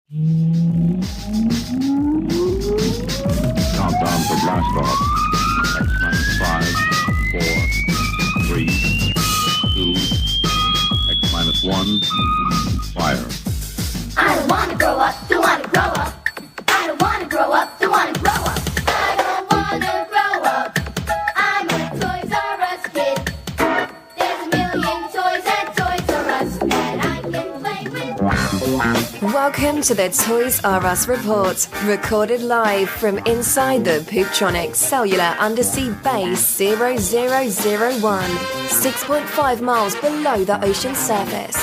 Countdown for blast off. X-5, 4, 3, 2, X-1, fire. I don't wanna grow up, don't wanna grow up. I don't wanna grow up, don't wanna grow up. I don't wanna grow up. I'm a Toys R Us kid. There's a million toys at Toys R Us that I can play with. Welcome to the Toys R Us Report, recorded live from inside the Patron Cellular Undersea Base 0001, 6.5 miles below the ocean surface.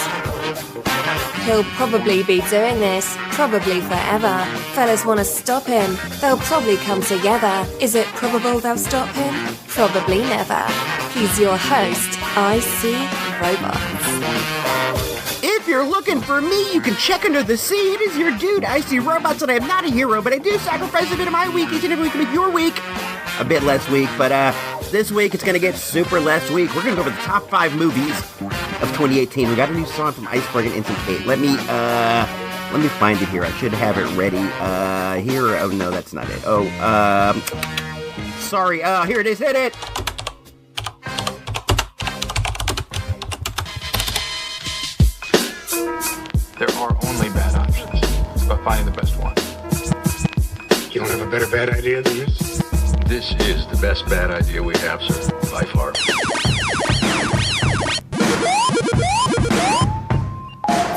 He'll probably be doing this, probably forever. Fellas want to stop him, they'll probably come together. Is it probable they'll stop him? Probably never. He's your host, I See Robots. If you're looking for me, you can check under the sea. It is your dude, I See Robots, and I am not a hero, but I do sacrifice a bit of my week each and every week to make your week a bit less week. But this week, it's going to get super less week. We're going to go over the top 5 movies of 2018. We got a new song from Iceberg and Instant Fate. Let me find it here. I should have it ready. Here. Oh, no, that's not it. Oh, sorry. Here it is. Hit it. There are only bad options. It's about finding the best one. You don't have a better bad idea than this? This is the best bad idea we have, sir, by far.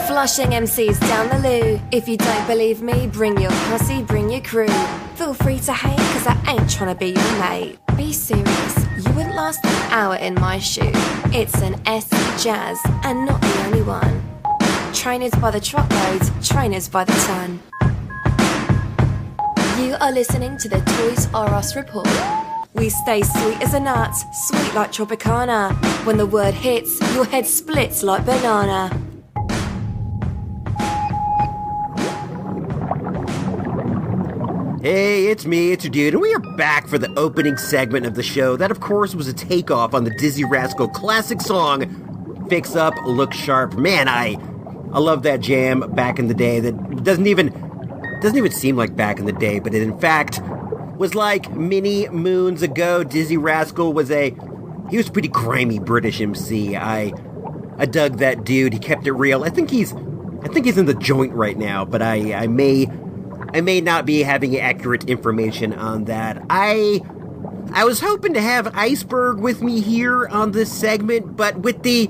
Flushing MCs down the loo. If you don't believe me, bring your pussy, bring your crew. Feel free to hate, cause I ain't tryna be your mate. Be serious, you wouldn't last an hour in my shoe. It's an SC Jazz, and not the only one. Trainers by the truckloads, trainers by the ton. You are listening to the Toys R Us Report. We stay sweet as a nut, sweet like Tropicana. When the word hits, your head splits like banana. Hey, it's me, it's your dude, and we are back for the opening segment of the show. That, of course, was a takeoff on the Dizzy Rascal classic song, Fix Up, Look Sharp. Man, I love that jam back in the day. That doesn't even seem like back in the day, but it in fact was like many moons ago. Dizzy Rascal was he was a pretty grimy British MC. I dug that dude. He kept it real. I think he's in the joint right now, but I may not be having accurate information on that. I was hoping to have Iceberg with me here on this segment, but with the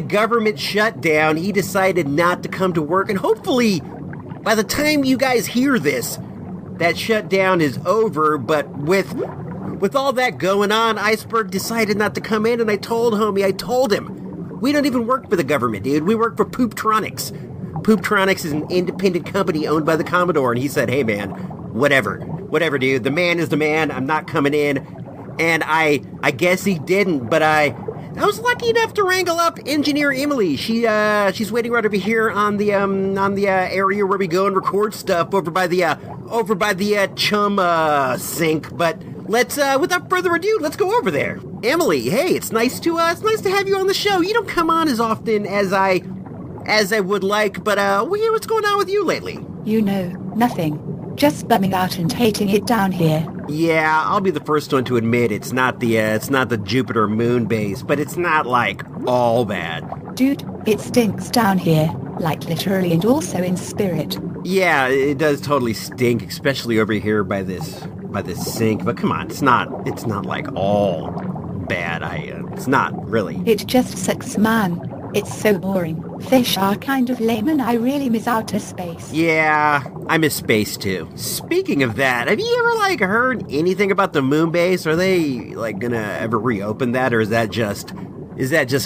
government shutdown, he decided not to come to work, and hopefully by the time you guys hear this, that shutdown is over. But with all that going on, Iceberg decided not to come in, and I told him, we don't even work for the government, dude. We work for Pooptronics. Pooptronics is an independent company owned by the Commodore, and he said, hey man, whatever, dude. The man is the man. I'm not coming in. And I guess he didn't, but I was lucky enough to wrangle up Engineer Emily. She's waiting right over here on the area where we go and record stuff over by the chum sink. But let's without further ado, let's go over there. Emily, hey, it's nice to have you on the show. You don't come on as often as I would like, but what's going on with you lately? You know, nothing. Just bumming out and hating it down here. Yeah, I'll be the first one to admit it's not the Jupiter moon base, but it's not like all bad. Dude, it stinks down here, like literally and also in spirit. Yeah, it does totally stink, especially over here by this sink. But come on, it's not like all bad. It's not really. It just sucks, man. It's so boring. Fish are kind of lame and I really miss outer space. Yeah, I miss space too. Speaking of that, have you ever heard anything about the moon base? Are they gonna ever reopen that, or is that just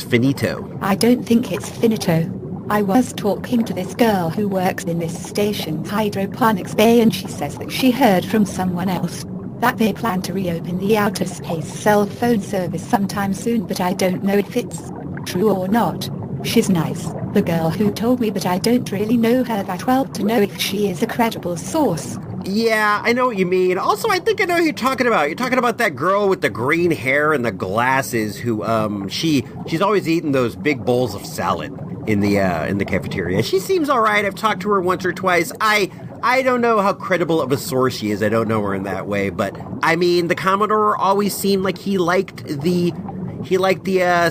finito? I don't think it's finito. I was talking to this girl who works in this station's hydroponics bay, and she says that she heard from someone else that they plan to reopen the outer space cell phone service sometime soon, but I don't know if it's true or not. She's nice, the girl who told me, but I don't really know her that well to know if she is a credible source. Yeah, I know what you mean. Also, I think I know who you're talking about. You're talking about that girl with the green hair and the glasses who, she's always eating those big bowls of salad. in the cafeteria. She seems all right. I've talked to her once or twice. I don't know how credible of a source she is. I don't know her in that way, but I mean, the Commodore always seemed like he liked the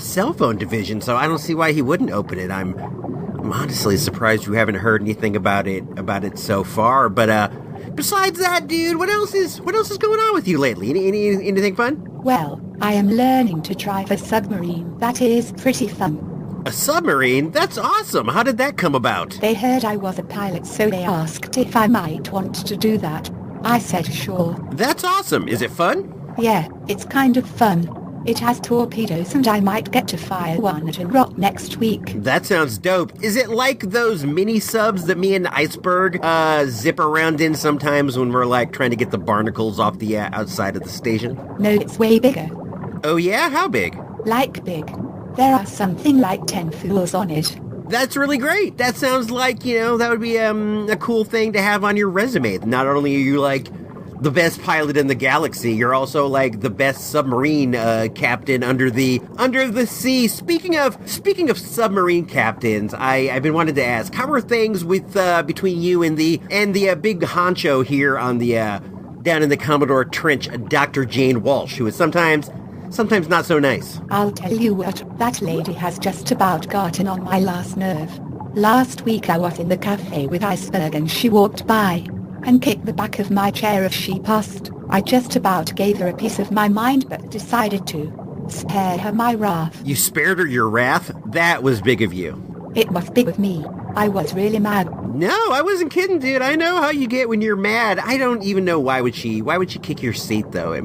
cell phone division, so I don't see why he wouldn't open it. I'm honestly surprised you haven't heard anything about it so far. But besides that, dude, what else is going on with you lately? Anything fun? Well, I am learning to drive a submarine. That is pretty fun. A submarine? That's awesome. How did that come about? They heard I was a pilot, so they asked if I might want to do that. I said sure. That's awesome. Is it fun? Yeah, it's kind of fun. It has torpedoes and I might get to fire one at a rock next week. That sounds dope. Is it like those mini subs that me and Iceberg zip around in sometimes when we're like trying to get the barnacles off the outside of the station? No, it's way bigger. Oh yeah? How big? Like big. There are something like 10 fools on it. That's really great. That sounds like, that would be a cool thing to have on your resume. Not only are you like the best pilot in the galaxy, you're also like the best submarine captain under the sea. Speaking of submarine captains, I've been wanting to ask, how are things with between you and the big honcho here on the down in the Commodore Trench, Dr. Jane Walsh, who is sometimes not so nice. I'll tell you what, that lady has just about gotten on my last nerve. Last week I was in the cafe with Iceberg and she walked by and kicked the back of my chair as she passed. I just about gave her a piece of my mind but decided to spare her my wrath. You spared her your wrath? That was big of you. It was big of me. I was really mad. No, I wasn't kidding, dude. I know how you get when you're mad. I don't even know why would she kick your seat though. It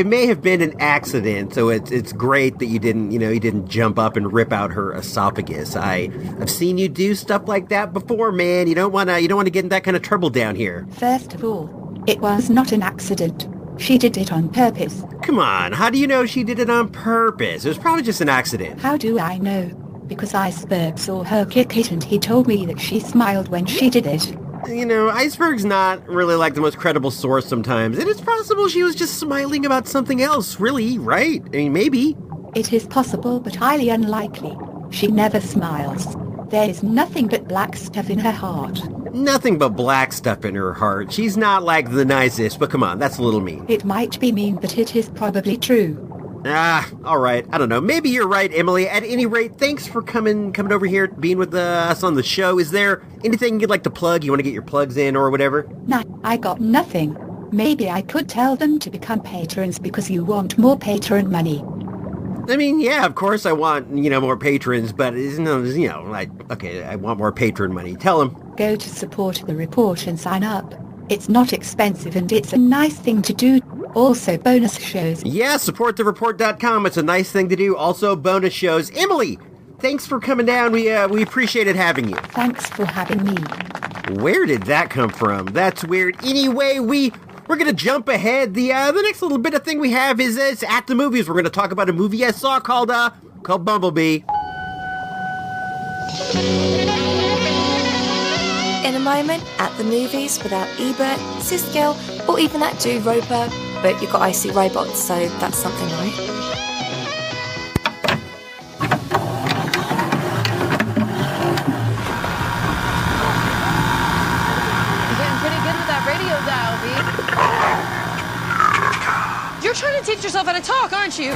may have been an accident, so it's great that you didn't jump up and rip out her esophagus. I've seen you do stuff like that before, man. You don't want to get in that kind of trouble down here. First of all, it was not an accident. She did it on purpose. Come on, how do you know she did it on purpose? It was probably just an accident. How do I know? Because Iceberg saw her kick it and he told me that she smiled when she did it. Iceberg's not really like the most credible source sometimes, and it's possible she was just smiling about something else, really, right? I mean, maybe. It is possible, but highly unlikely. She never smiles. There is nothing but black stuff in her heart. Nothing but black stuff in her heart. She's not like the nicest, but come on, that's a little mean. It might be mean, but it is probably true. All right. I don't know. Maybe you're right, Emily. At any rate, thanks for coming over here, being with us on the show. Is there anything you'd like to plug? You want to get your plugs in or whatever? Nah, I got nothing. Maybe I could tell them to become patrons because you want more patron money. I mean, yeah, of course I want, more patrons, but I want more patron money. Tell them. Go to Support the Report and sign up. It's not expensive and it's a nice thing to do. Also, bonus shows. Yeah, supportthereport.com. It's a nice thing to do. Also, bonus shows. Emily, thanks for coming down. We appreciated having you. Thanks for having me. Where did that come from? That's weird. Anyway, we're going to jump ahead. The next little bit of thing we have is at the movies. We're going to talk about a movie I saw called Bumblebee. In a moment, at the movies without Ebert, Siskel, or even that dude Roper, but you've got icy robots, so that's something, right? You're getting pretty good with that radio dial, B. You're trying to teach yourself how to talk, aren't you?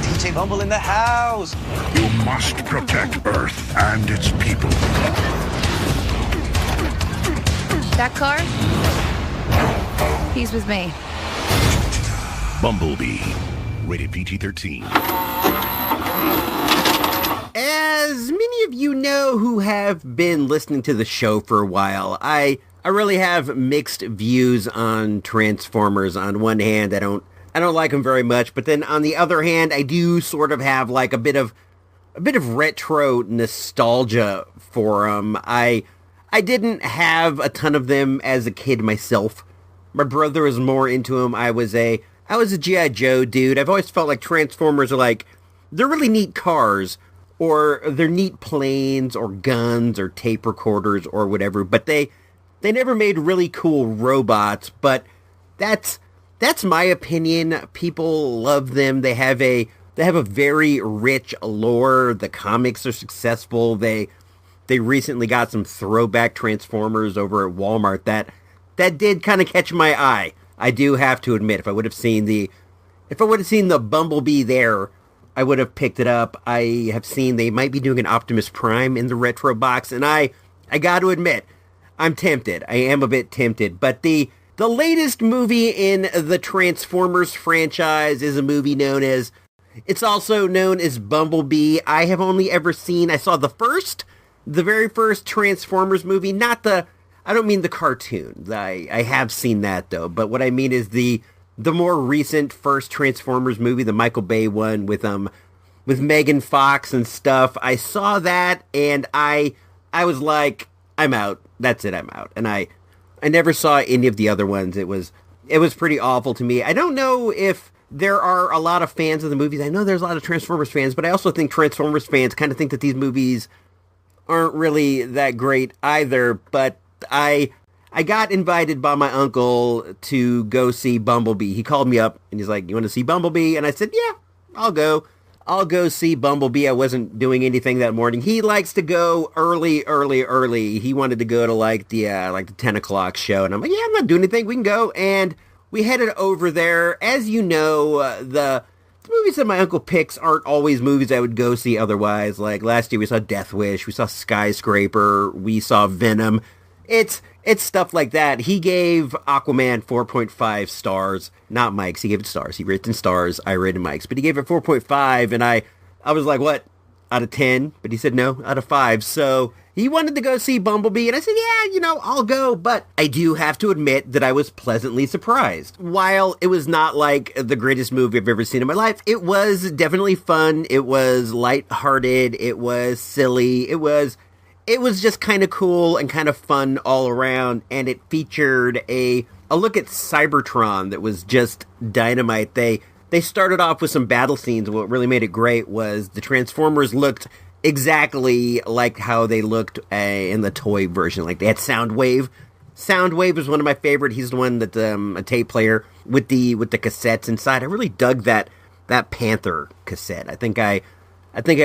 DJ Bumble in the house. You must protect Earth and its people. That car? He's with me. Bumblebee. Rated PG-13. As many of you know who have been listening to the show for a while, I really have mixed views on Transformers. On one hand, I don't like them very much, but then on the other hand, I do sort of have like a bit of retro nostalgia for them. I didn't have a ton of them as a kid myself. My brother was more into them. I was a G.I. Joe dude. I've always felt like Transformers are like, they're really neat cars, or they're neat planes, or guns, or tape recorders, or whatever, but they never made really cool robots, but that's that's my opinion. People love them. They have a very rich lore. The comics are successful. They recently got some throwback Transformers over at Walmart that did kind of catch my eye. I do have to admit, if I would have seen the Bumblebee there, I would have picked it up. I have seen they might be doing an Optimus Prime in the retro box, and I got to admit, I'm tempted. I am a bit tempted. But the latest movie in the Transformers franchise is a movie it's also known as Bumblebee. I have only ever I saw the very first Transformers movie, I don't mean the cartoon. I have seen that though, but what I mean is the more recent first Transformers movie, the Michael Bay one with Megan Fox and stuff. I saw that and I was like, I'm out. That's it, I'm out. And I never saw any of the other ones. It was pretty awful to me. I don't know if there are a lot of fans of the movies. I know there's a lot of Transformers fans, but I also think Transformers fans kind of think that these movies aren't really that great either. But I got invited by my uncle to go see Bumblebee. He called me up and he's like, "You want to see Bumblebee?" And I said, "Yeah, I'll go. I'll go see Bumblebee." I wasn't doing anything that morning. He likes to go early. He wanted to go to like the 10 o'clock show. And I'm like, "Yeah, I'm not doing anything. We can go." And we headed over there. As you know, the movies that my uncle picks aren't always movies I would go see otherwise. Like last year we saw Death Wish, we saw Skyscraper, we saw Venom. It's stuff like that. He gave Aquaman 4.5 stars. Not Mike's. He gave it stars. He rated in stars. I rated Mike's. But he gave it 4.5, and I was like, what, out of 10? But he said, no, out of 5. So he wanted to go see Bumblebee, and I said, yeah, I'll go. But I do have to admit that I was pleasantly surprised. While it was not like the greatest movie I've ever seen in my life, it was definitely fun. It was lighthearted. It was silly. It was just kind of cool and kind of fun all around, and it featured a look at Cybertron that was just dynamite. They started off with some battle scenes. What really made it great was the Transformers looked exactly like how they looked in the toy version. Like they had Soundwave. Soundwave was one of my favorite. He's the one that a tape player with the cassettes inside. I really dug that Panther cassette. I think I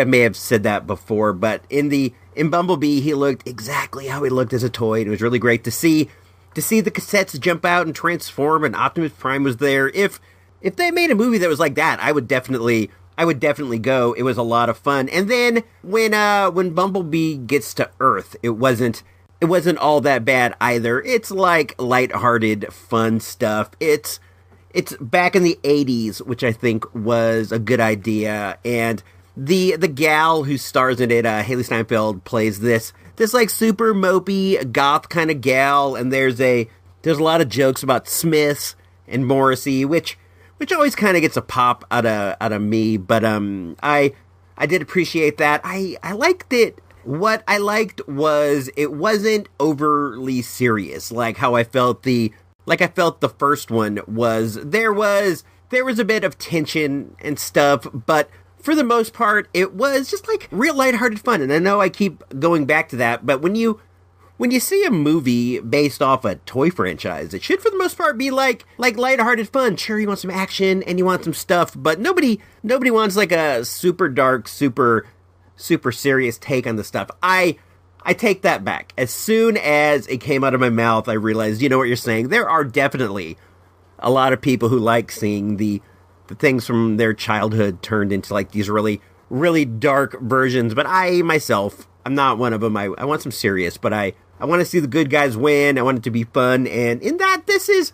may have said that before, but in Bumblebee, he looked exactly how he looked as a toy. It was really great to see the cassettes jump out and transform, and Optimus Prime was there. If they made a movie that was like that, I would definitely go. It was a lot of fun. And then when Bumblebee gets to Earth, it wasn't all that bad either. It's like lighthearted, fun stuff. It's back in the 80s, which I think was a good idea, and the gal who stars in it, Haley Steinfeld, plays this like super mopey goth kind of gal, and there's a lot of jokes about Smiths and Morrissey, which always kind of gets a pop out of me, but I did appreciate that. I liked it. What I liked was it wasn't overly serious, like how I felt the first one was. There was a bit of tension and stuff, but for the most part, it was just like real lighthearted fun. And I know I keep going back to that, but when you see a movie based off a toy franchise, it should for the most part be like lighthearted fun. Sure, you want some action and you want some stuff, but nobody wants like a super dark, super serious take on the stuff. I take that back. As soon as it came out of my mouth, I realized, you know what you're saying. There are definitely a lot of people who like seeing the things from their childhood turned into like these really, really dark versions. But I, myself, I'm not one of them. I want some serious, but I want to see the good guys win. I want it to be fun. And in that, this is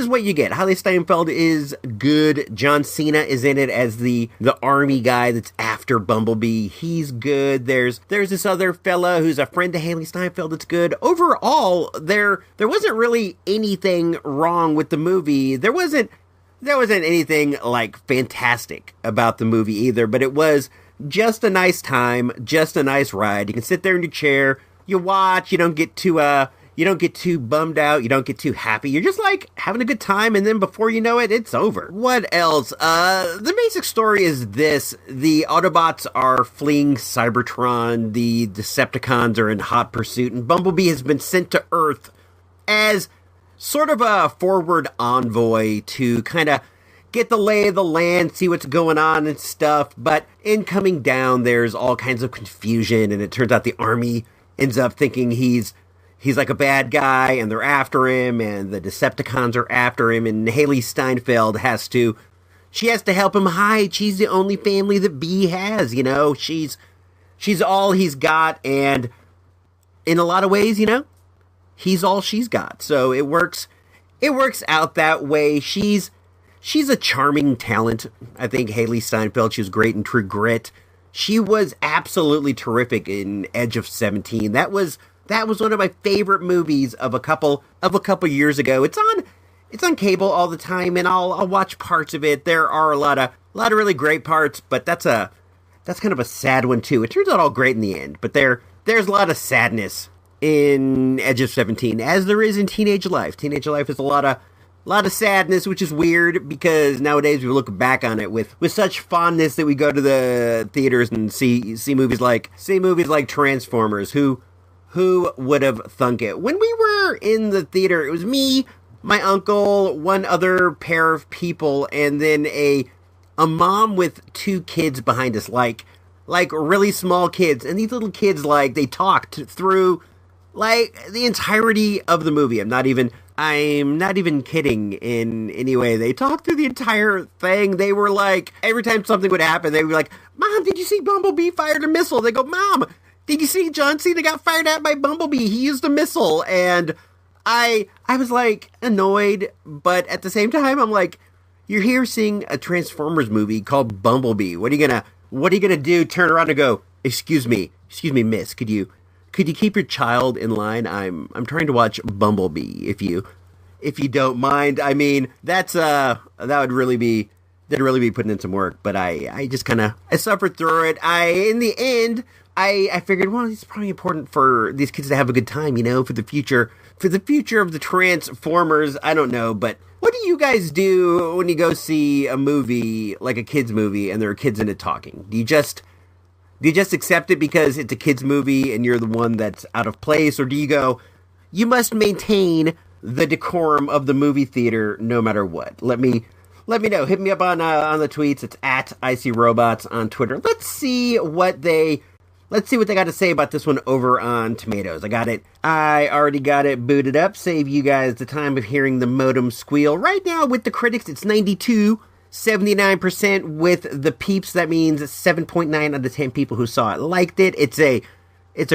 what you get. Haley Steinfeld is good. John Cena is in it as the army guy that's after Bumblebee. He's good. There's this other fella who's a friend to Haley Steinfeld that's good. Overall, there wasn't really anything wrong with the movie. There wasn't anything like fantastic about the movie either, but it was just a nice time, just a nice ride. You can sit there in your chair, you watch, you don't get too bummed out, you don't get too happy. You're just like having a good time, and then before you know it, it's over. What else? The basic story is this: the Autobots are fleeing Cybertron, the Decepticons are in hot pursuit, and Bumblebee has been sent to Earth as sort of a forward envoy to kind of get the lay of the land, see what's going on and stuff. But in coming down, there's all kinds of confusion, and it turns out the army ends up thinking he's like a bad guy, and they're after him, and the Decepticons are after him, and Haley Steinfeld has to help him hide. She's the only family that B has, you know. She's all he's got, and in a lot of ways, you know, he's all she's got. So it works out that way. She's a charming talent. I think Haley Steinfeld, she was great in True Grit. She was absolutely terrific in Edge of 17. That was one of my favorite movies of a couple years ago. It's on cable all the time, and I'll watch parts of it. There are a lot of really great parts, but that's kind of a sad one too. It turns out all great in the end, but there's a lot of sadness in Edge of 17, as there is in Teenage Life. Teenage Life is a lot of sadness, which is weird because nowadays we look back on it with such fondness that we go to the theaters and see movies like Transformers. Who would have thunk it? When we were in the theater, it was me, my uncle, one other pair of people, and then a mom with two kids behind us, like really small kids. And these little kids, like, they talked through like the entirety of the movie. I'm not even kidding in any way. They talked through the entire thing. They were like, every time something would happen, they would be like, "Mom, did you see Bumblebee fired a missile?" They go, "Mom, did you see John Cena got fired at by Bumblebee? He used a missile." And I was like annoyed, but at the same time, I'm like, you're here seeing a Transformers movie called Bumblebee. What are you gonna do? Turn around and go, excuse me, miss, could you keep your child in line? I'm trying to watch Bumblebee, if you don't mind. I mean, that would really be putting in some work, but I just kind of suffered through it. In the end, I figured, well, it's probably important for these kids to have a good time, you know, for the future of the Transformers. I don't know, but what do you guys do when you go see a movie, like a kid's movie, and there are kids in it talking? Do you just accept it because it's a kid's movie and you're the one that's out of place? Or do you go, you must maintain the decorum of the movie theater no matter what? Let me know. Hit me up on the tweets. It's at ICRobots on Twitter. Let's see what they got to say about this one over on Tomatoes. I already got it booted up. Save you guys the time of hearing the modem squeal. Right now with the critics, it's 79%. With the peeps, that means 7.9 out of 10 people who saw it liked it. It's a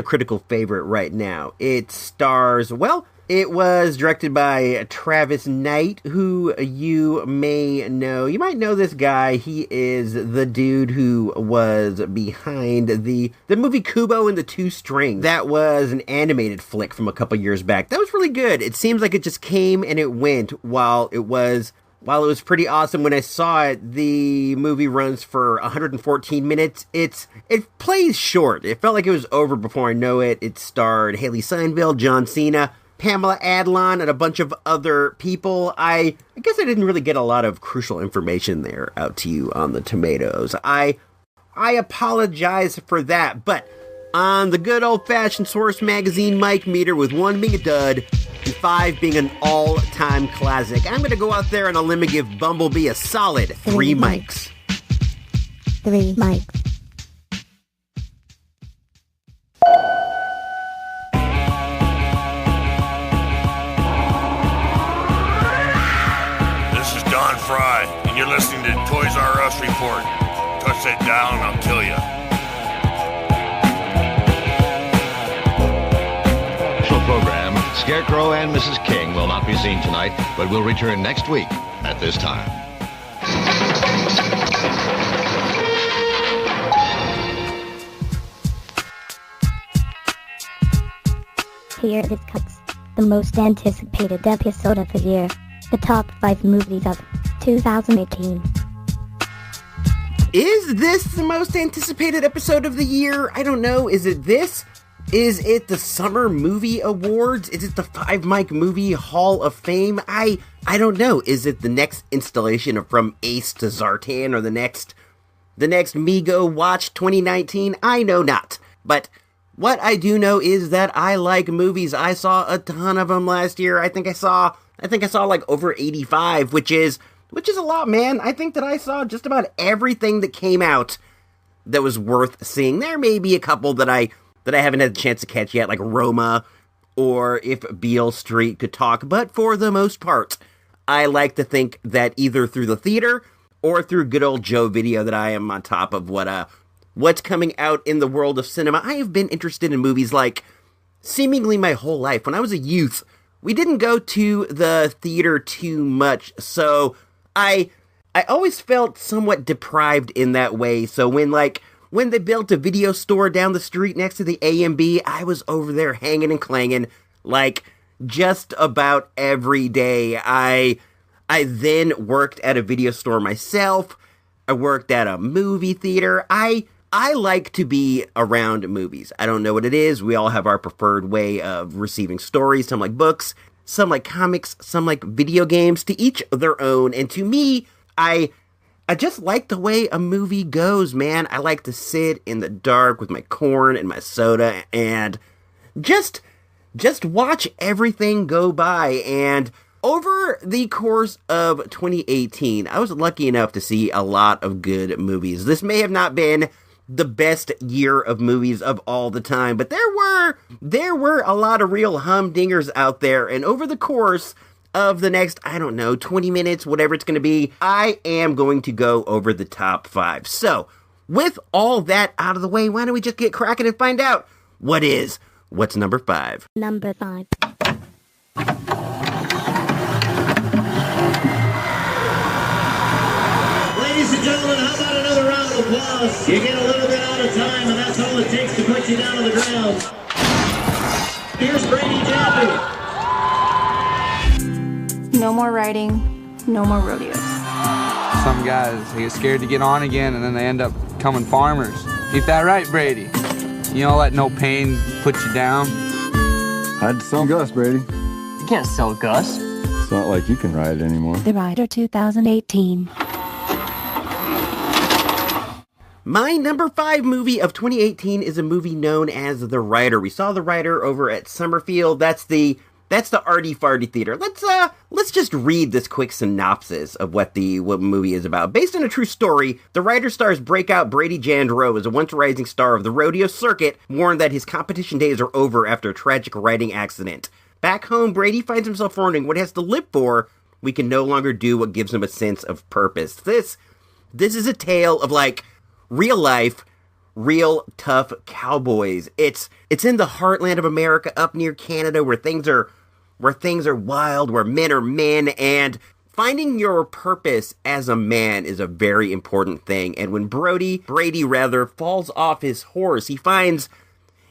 critical favorite right now. It stars, well, it was directed by Travis Knight, who you may know. You might know this guy. He is the dude who was behind the movie Kubo and the Two Strings. That was an animated flick from a couple years back. That was really good. It seems like it just came and it went. While it was pretty awesome when I saw it, the movie runs for 114 minutes. It plays short. It felt like it was over before I know it. It starred Haley Steinfeld, John Cena, Pamela Adlon, and a bunch of other people. I guess I didn't really get a lot of crucial information there out to you on the Tomatoes. I apologize for that, but on the good old-fashioned Source Magazine mic meter, with 1 being a dud and 5 being an all-time classic, I'm going to go out there on a limb and give Bumblebee a solid 3 mics. 3 mics. This is Don Fry, and you're listening to Toys R Us Report. Touch that down, I'll kill you. Program, Scarecrow and Mrs. King will not be seen tonight, but will return next week at this time. Here it comes, the most anticipated episode of the year, the top 5 movies of 2018. Is this the most anticipated episode of the year? I don't know. Is it this? Is it the Summer Movie Awards? Is it the 5 Mic Movie Hall of Fame? I don't know. Is it the next installation of From Ace to Zartan, or the next Mego Watch 2019? I know not. But what I do know is that I like movies. I saw a ton of them last year. I think I saw I think I saw like over 85, which is a lot, man. I think that I saw just about everything that came out that was worth seeing. There may be a couple that I haven't had the chance to catch yet, like Roma, or If Beale Street Could Talk, but for the most part, I like to think that either through the theater or through good old Joe Video that I am on top of what's coming out in the world of cinema. I have been interested in movies like seemingly my whole life. When I was a youth, we didn't go to the theater too much, so I always felt somewhat deprived in that way. So when they built a video store down the street next to the A&B, I was over there hanging and clanging like just about every day. I then worked at a video store myself. I worked at a movie theater. I like to be around movies. I don't know what it is. We all have our preferred way of receiving stories. Some like books, some like comics, some like video games, to each their own. And to me, I just like the way a movie goes, man. I like to sit in the dark with my corn and my soda and just watch everything go by. And over the course of 2018, I was lucky enough to see a lot of good movies. This may have not been the best year of movies of all the time, but there were a lot of real humdingers out there. And over the course of the next, 20 minutes, whatever it's going to be, I am going to go over the top 5. So, with all that out of the way, why don't we just get cracking and find out what's number 5? Number 5. Ladies and gentlemen, how about another round of applause? You get a little bit out of time, and that's all it takes to put you down on the ground. Here's Brady Jeffrey. No more riding, no more rodeos. Some guys, they get scared to get on again, and then they end up becoming farmers. Ain't that right, Brady? You don't let no pain put you down. I had to sell Gus, Brady. You can't sell Gus. It's not like you can ride anymore. The Rider 2018. My number 5 movie of 2018 is a movie known as The Rider. We saw The Rider over at Summerfield. That's the Arty Farty Theater. Let's just read this quick synopsis of what the movie is about. Based on a true story, The Rider stars breakout Brady Jandreau as a once rising star of the rodeo circuit, warned that his competition days are over after a tragic riding accident. Back home, Brady finds himself wondering what he has to live for. We can no longer do what gives him a sense of purpose. This is a tale of real life, real tough cowboys. It's in the heartland of America, up near Canada, where things are wild, where men are men, and finding your purpose as a man is a very important thing. And when Brady falls off his horse, he finds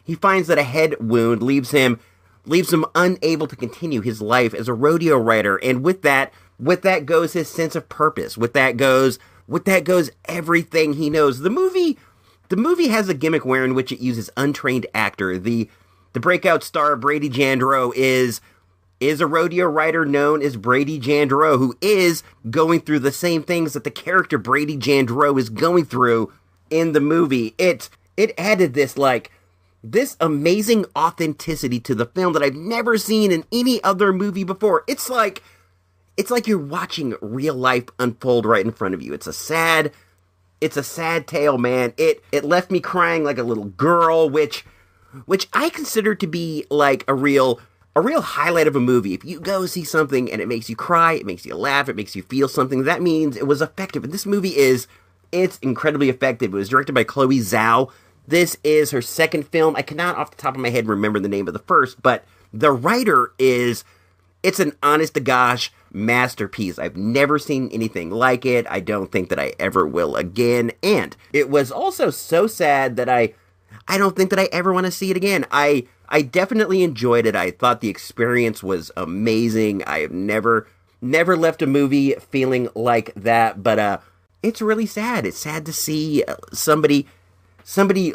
that a head wound leaves him unable to continue his life as a rodeo rider. And with that goes his sense of purpose. With that goes everything he knows. The movie has a gimmick wherein which it uses untrained actor. The breakout star Brady Jandreau is a rodeo rider known as Brady Jandreau, who is going through the same things that the character Brady Jandreau is going through in the movie. It added this amazing authenticity to the film that I've never seen in any other movie before. It's like you're watching real life unfold right in front of you. It's a sad tale, man. It left me crying like a little girl, which I consider to be like a real highlight of a movie. If you go see something and it makes you cry, it makes you laugh, it makes you feel something, that means it was effective. And this movie it's incredibly effective. It was directed by Chloe Zhao. This is her second film. I cannot off the top of my head remember the name of the first, but The Rider it's an honest to gosh masterpiece. I've never seen anything like it. I don't think that I ever will again. And it was also so sad that I don't think that I ever want to see it again. I definitely enjoyed it. I thought the experience was amazing. I have never left a movie feeling like that, but it's really sad. It's sad to see somebody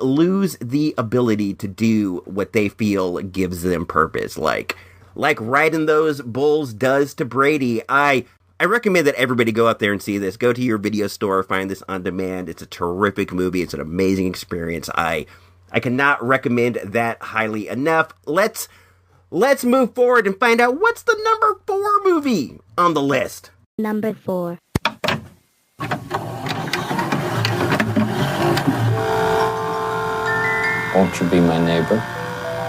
lose the ability to do what they feel gives them purpose, like riding those bulls does to Brady. I recommend that everybody go out there and see this. Go to your video store, find this on demand. It's a terrific movie. It's an amazing experience. I cannot recommend that highly enough. Let's let's move forward and find out what's the number 4 movie on the list. Number 4. Won't you be my neighbor?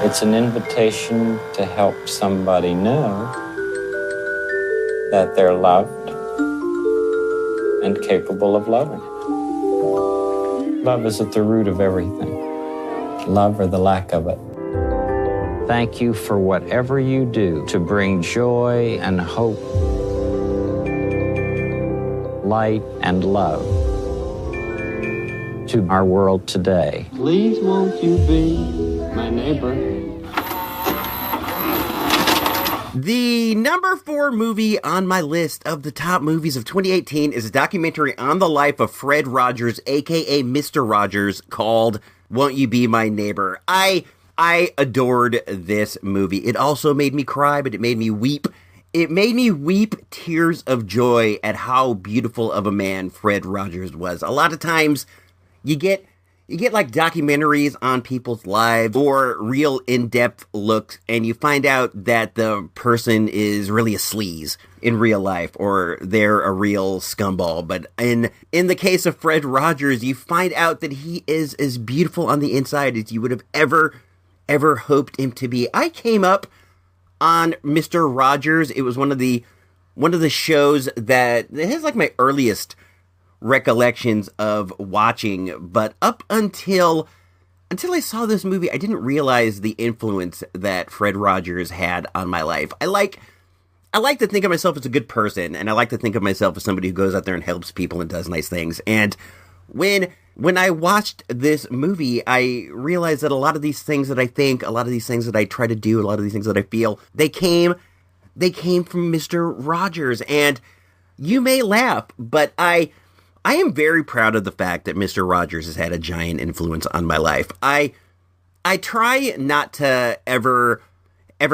It's an invitation to help somebody know that they're loved and capable of loving. Love is at the root of everything. Love or the lack of it. Thank you for whatever you do to bring joy and hope, light and love to our world today. Please won't you be my neighbor? The number 4 movie on my list of the top movies of 2018 is a documentary on the life of Fred Rogers, aka Mr. Rogers, called Won't You Be My Neighbor? I adored this movie. It also made me cry, but it made me weep. It made me weep tears of joy at how beautiful of a man Fred Rogers was. A lot of times you get like documentaries on people's lives or real in-depth looks, and you find out that the person is really a sleaze in real life, or they're a real scumball. But in the case of Fred Rogers, you find out that he is as beautiful on the inside as you would have ever hoped him to be. I came up on Mr. Rogers. It was one of the shows that it has like my earliest recollections of watching, but up until I saw this movie, I didn't realize the influence that Fred Rogers had on my life. I like to think of myself as a good person, and I like to think of myself as somebody who goes out there and helps people and does nice things. And when I watched this movie, I realized that a lot of these things that I think, a lot of these things that I try to do, a lot of these things that I feel, they came from Mr. Rogers. And you may laugh, but I am very proud of the fact that Mr. Rogers has had a giant influence on my life. I try not to ever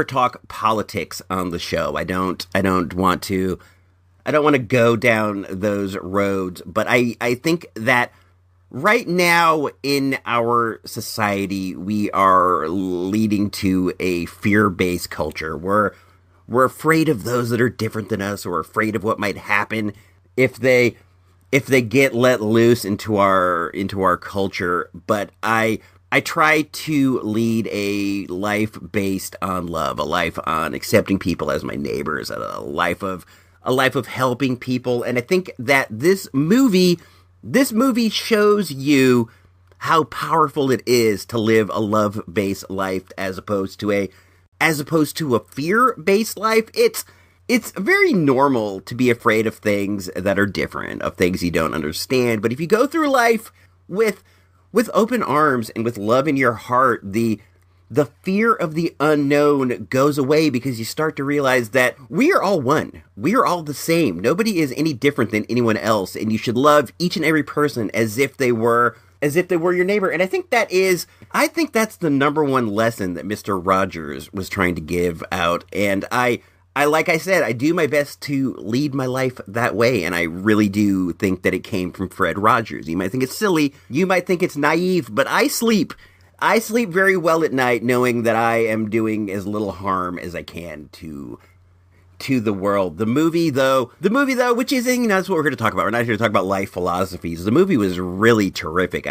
talk politics on the show. I don't want to go down those roads, but I think that right now in our society, we are leading to a fear-based culture. We're afraid of those that are different than us. We're afraid of what might happen if they get let loose into our culture. But I try to lead a life based on love, a life on accepting people as my neighbors, a life of helping people. And I think that this movie shows you how powerful it is to live a love-based life as opposed to a fear-based life. It's very normal to be afraid of things that are different, of things you don't understand. But if you go through life with open arms and with love in your heart, the fear of the unknown goes away because you start to realize that we are all one. We are all the same. Nobody is any different than anyone else, and you should love each and every person as if they were your neighbor. And I think that's the number one lesson that Mr. Rogers was trying to give out. And I like I said, I do my best to lead my life that way, and I really do think that it came from Fred Rogers. You might think it's silly, you might think it's naive, but I sleep very well at night knowing that I am doing as little harm as I can to the world. The movie though, which is, that's what we're here to talk about. We're not here to talk about life philosophies. The movie was really terrific.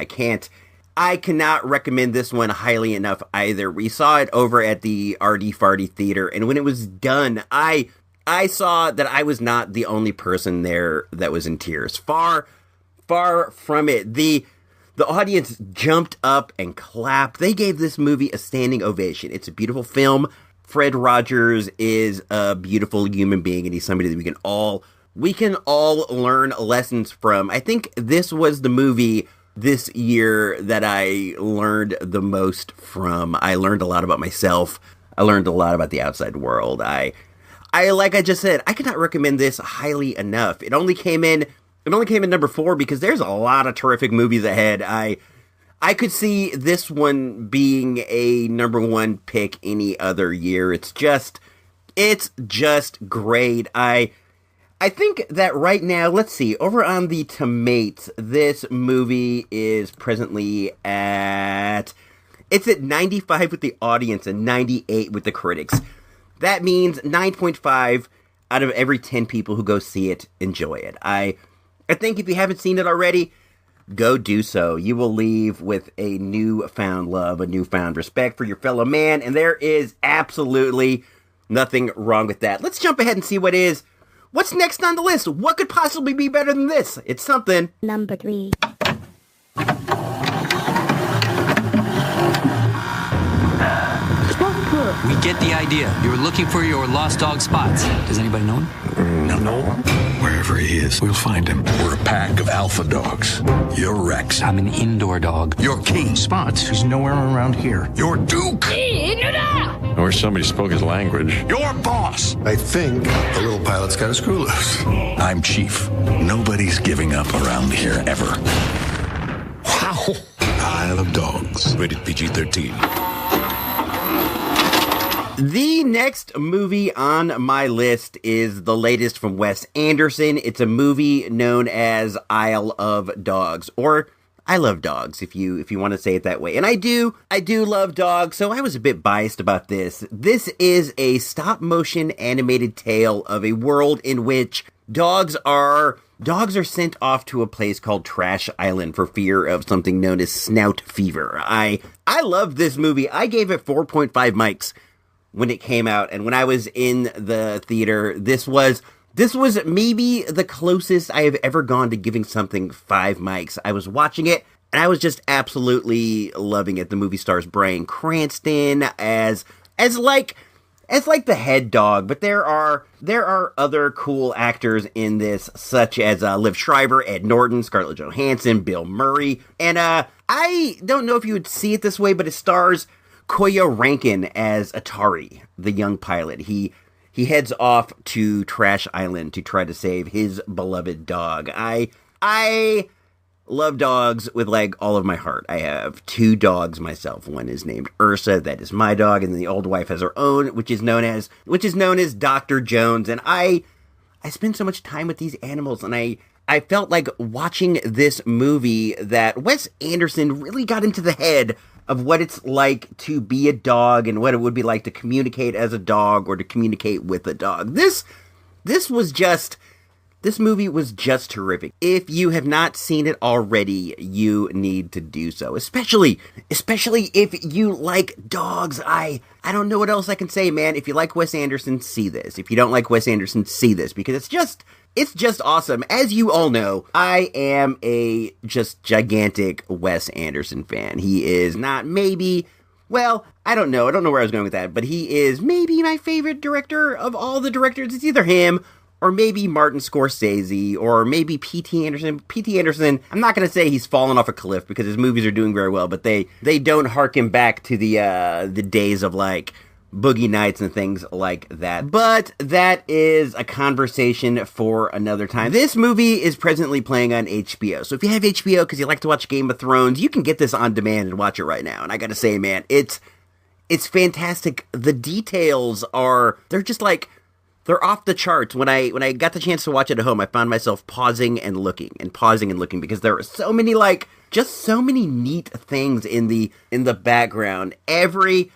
I cannot recommend this one highly enough either. We saw it over at the RD Farty Theater, and when it was done, I saw that I was not the only person there that was in tears. Far from it. The audience jumped up and clapped. They gave this movie a standing ovation. It's a beautiful film. Fred Rogers is a beautiful human being, and he's somebody that we can all learn lessons from. I think this was the movie this year that I learned the most from. I learned a lot about myself. I learned a lot about the outside world. I like I just said, I cannot recommend this highly enough. It only came in number 4 because there's a lot of terrific movies ahead. I could see this one being a number 1 pick any other year. It's just great. I think that right now, let's see, over on the Tomatoes, this movie is presently at It's at 95 with the audience and 98 with the critics. That means 9.5 out of every 10 people who go see it enjoy it. I think if you haven't seen it already, go do so. You will leave with a newfound love, a newfound respect for your fellow man, and there is absolutely nothing wrong with that. Let's jump ahead and see what's next on the list. What could possibly be better than this? It's something. Number 3. We get the idea. You're looking for your lost dog Spots. Does anybody know him? No. Wherever he is, we'll find him. We're a pack of alpha dogs. You're Rex. I'm an indoor dog. You're King. Spots. He's nowhere around here. You're Duke. Or somebody spoke his language. You're Boss. I think the little pilot's got a screw loose. I'm Chief. Nobody's giving up around here ever. Wow. Isle of Dogs. Rated PG-13. The next movie on my list is the latest from Wes Anderson. It's a movie known as Isle of Dogs, or I Love Dogs, if you want to say it that way. And I do love dogs, so I was a bit biased about this. This is a stop-motion animated tale of a world in which dogs are sent off to a place called Trash Island for fear of something known as snout fever. I love this movie. I gave it 4.5 mics when it came out, and when I was in the theater, this was maybe the closest I have ever gone to giving something 5 mics. I was watching it, and I was just absolutely loving it. The movie stars Bryan Cranston as like the head dog, but there are other cool actors in this, such as Liv Schreiber, Ed Norton, Scarlett Johansson, Bill Murray, and I don't know if you would see it this way, but it stars Koya Rankin as Atari, the young pilot. He heads off to Trash Island to try to save his beloved dog. I love dogs with like all of my heart. I have 2 dogs myself. One is named Ursa, that is my dog, and the old wife has her own, which is known as Dr. Jones. And I spend so much time with these animals, and I felt like watching this movie that Wes Anderson really got into the head of what it's like to be a dog and what it would be like to communicate as a dog or to communicate with a dog. This movie was just terrific. If you have not seen it already, you need to do so. Especially if you like dogs. I don't know what else I can say, man. If you like Wes Anderson, see this. If you don't like Wes Anderson, see this, because it's just awesome. As you all know, I am a just gigantic Wes Anderson fan. He is not maybe, well, I don't know where I was going with that, but he is maybe my favorite director of all the directors. It's either him or maybe Martin Scorsese or maybe P.T. Anderson. P.T. Anderson, I'm not going to say he's fallen off a cliff because his movies are doing very well, but they don't harken back to the days of like Boogie Nights and things like that. But that is a conversation for another time. This movie is presently playing on HBO. So if you have HBO because you like to watch Game of Thrones, you can get this on demand and watch it right now. And I gotta say, man, it's fantastic. The details they're just like, they're off the charts. When I got the chance to watch it at home, I found myself pausing and looking because there are so many so many neat things in the background. Every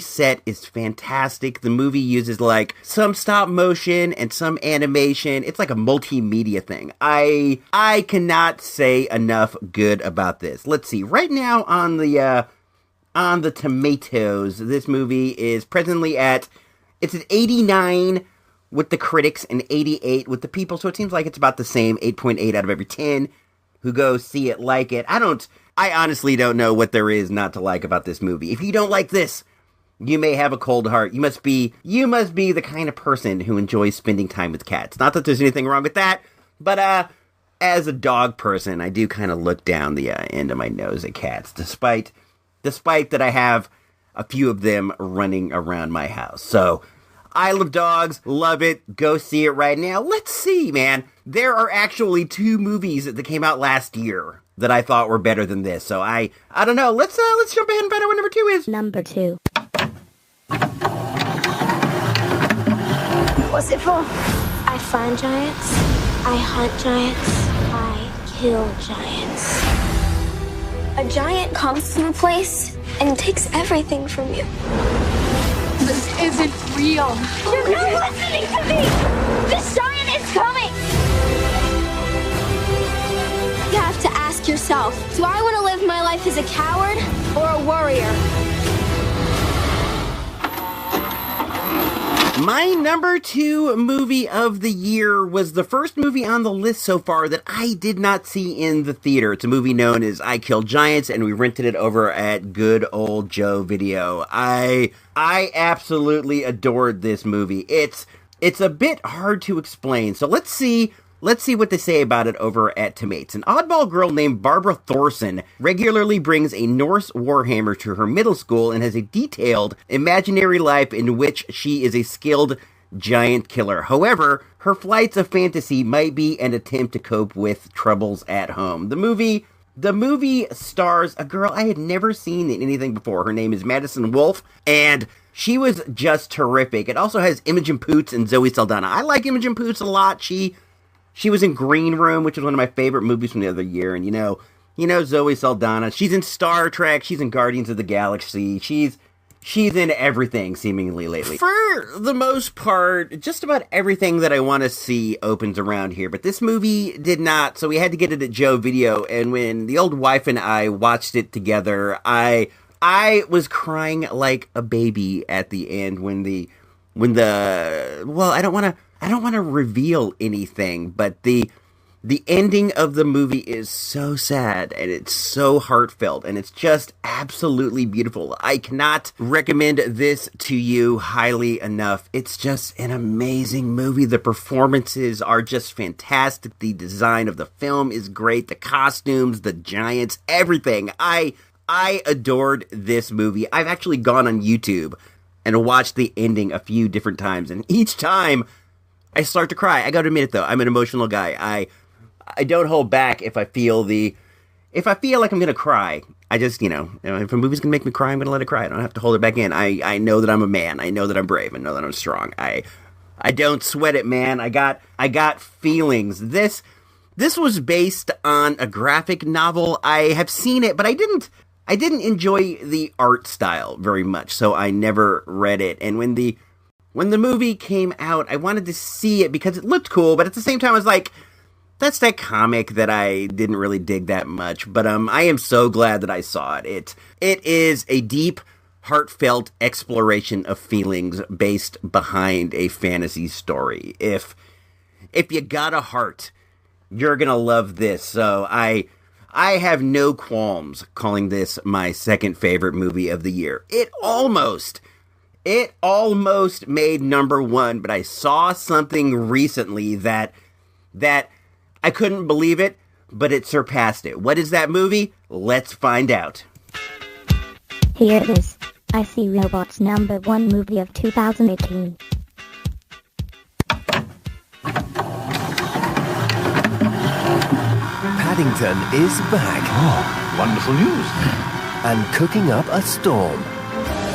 set is fantastic. The movie uses like some stop motion and some animation. It's like a multimedia thing. I cannot say enough good about this. Let's see. Right now on the tomatoes, this movie is presently at 89 with the critics and 88 with the people. So it seems like it's about the same. 8.8 out of every 10 who go see it like it. I honestly don't know what there is not to like about this movie. If you don't like this, you may have a cold heart. You must be the kind of person who enjoys spending time with cats. Not that there's anything wrong with that, but as a dog person, I do kind of look down the end of my nose at cats, despite that I have a few of them running around my house. So, Isle of Dogs, love it. Go see it right now. Let's see, man. There are actually 2 movies that came out last year that I thought were better than this. So I don't know. Let's jump ahead and find out what number 2 is. Number 2. What's it for? I find giants. I hunt giants. I kill giants. A giant comes to a place and takes everything from you. This isn't real. You're not listening to me! This giant is coming! You have to ask yourself, do I want to live my life as a coward or a warrior? My number 2 movie of the year was the first movie on the list so far that I did not see in the theater. It's a movie known as I Kill Giants, and we rented it over at good old Joe Video. I absolutely adored this movie. It's a bit hard to explain, so let's see what they say about it over at Tomates. An oddball girl named Barbara Thorson regularly brings a Norse warhammer to her middle school and has a detailed, imaginary life in which she is a skilled giant killer. However, her flights of fantasy might be an attempt to cope with troubles at home. The movie stars a girl I had never seen in anything before. Her name is Madison Wolfe, and she was just terrific. It also has Imogen Poots and Zoe Saldana. I like Imogen Poots a lot. She was in Green Room, which is one of my favorite movies from the other year. And you know Zoe Saldana. She's in Star Trek. She's in Guardians of the Galaxy. She's in everything, seemingly, lately. For the most part, just about everything that I want to see opens around here. But this movie did not, so we had to get it at Joe Video. And when the old wife and I watched it together, I was crying like a baby at the end when the well, I don't want to reveal anything, but the ending of the movie is so sad, and it's so heartfelt, and it's just absolutely beautiful. I cannot recommend this to you highly enough. It's just an amazing movie. The performances are just fantastic. The design of the film is great. The costumes, the giants, everything. I adored this movie. I've actually gone on YouTube and watched the ending a few different times, and each time I start to cry. I gotta admit it, though. I'm an emotional guy. I don't hold back if I feel like I'm gonna cry. I just, if a movie's gonna make me cry, I'm gonna let it cry. I don't have to hold it back in. I know that I'm a man. I know that I'm brave. I know that I'm strong. I don't sweat it, man. I got feelings. This was based on a graphic novel. I have seen it, but I didn't enjoy the art style very much, so I never read it. And when the movie came out, I wanted to see it because it looked cool, but at the same time, I was like, that's that comic that I didn't really dig that much. But I am so glad that I saw it. It is a deep, heartfelt exploration of feelings based behind a fantasy story. If you got a heart, you're gonna love this. So I have no qualms calling this my second favorite movie of the year. It almost made number 1, but I saw something recently that I couldn't believe it, but it surpassed it. What is that movie? Let's find out. Here it is. I See Robots number 1 movie of 2018. Paddington is back. Oh, wonderful news. And cooking up a storm.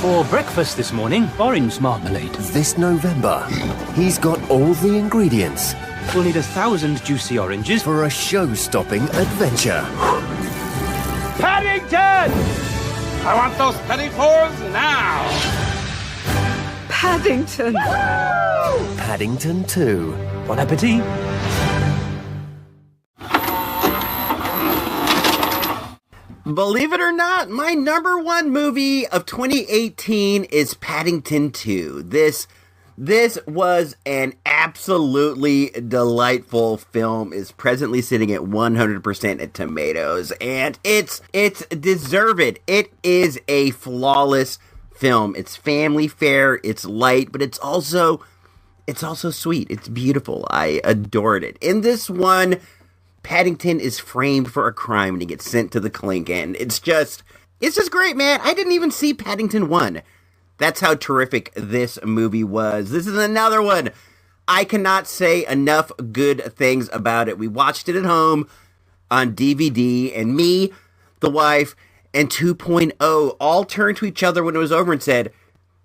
For breakfast this morning, orange marmalade. This November, he's got all the ingredients. We'll need 1,000 juicy oranges for a show-stopping adventure. Paddington! I want those penny fours now! Paddington! Paddington 2. Bon appetit! Believe it or not, my number 1 movie of 2018 is Paddington 2. This was an absolutely delightful film. It's presently sitting at 100% at Tomatoes, and it's deserved. It is a flawless film. It's family fare, it's light, but it's also sweet. It's beautiful. I adored it. In this one, Paddington is framed for a crime and he gets sent to the clink, and it's just great, man. I didn't even see Paddington 1. That's how terrific this movie was. This is another one. I cannot say enough good things about it. We watched it at home on DVD, and me, the wife, and 2.0 all turned to each other when it was over and said,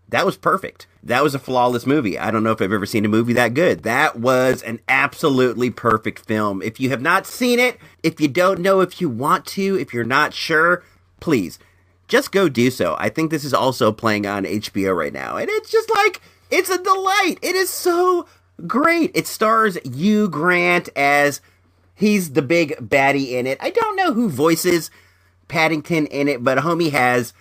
that was perfect. That was a flawless movie. I don't know if I've ever seen a movie that good. That was an absolutely perfect film. If you have not seen it, if you don't know if you want to, if you're not sure, please just go do so. I think this is also playing on HBO right now, and it's just like, it's a delight. It is so great. It stars Hugh Grant as he's the big baddie in it. I don't know who voices Paddington in it, but homie has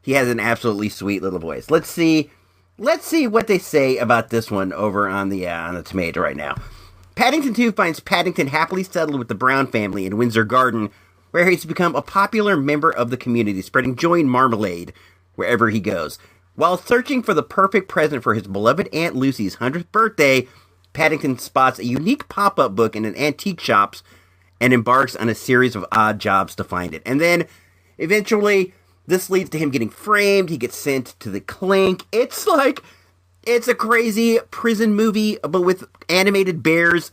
an absolutely sweet little voice. Let's see what they say about this one over on the Tomato right now. Paddington 2 finds Paddington happily settled with the Brown family in Windsor Garden, where he's become a popular member of the community, spreading joy and marmalade wherever he goes. While searching for the perfect present for his beloved Aunt Lucy's 100th birthday, Paddington spots a unique pop-up book in an antique shop and embarks on a series of odd jobs to find it. And then, eventually, this leads to him getting framed. He gets sent to the clink. It's a crazy prison movie, but with animated bears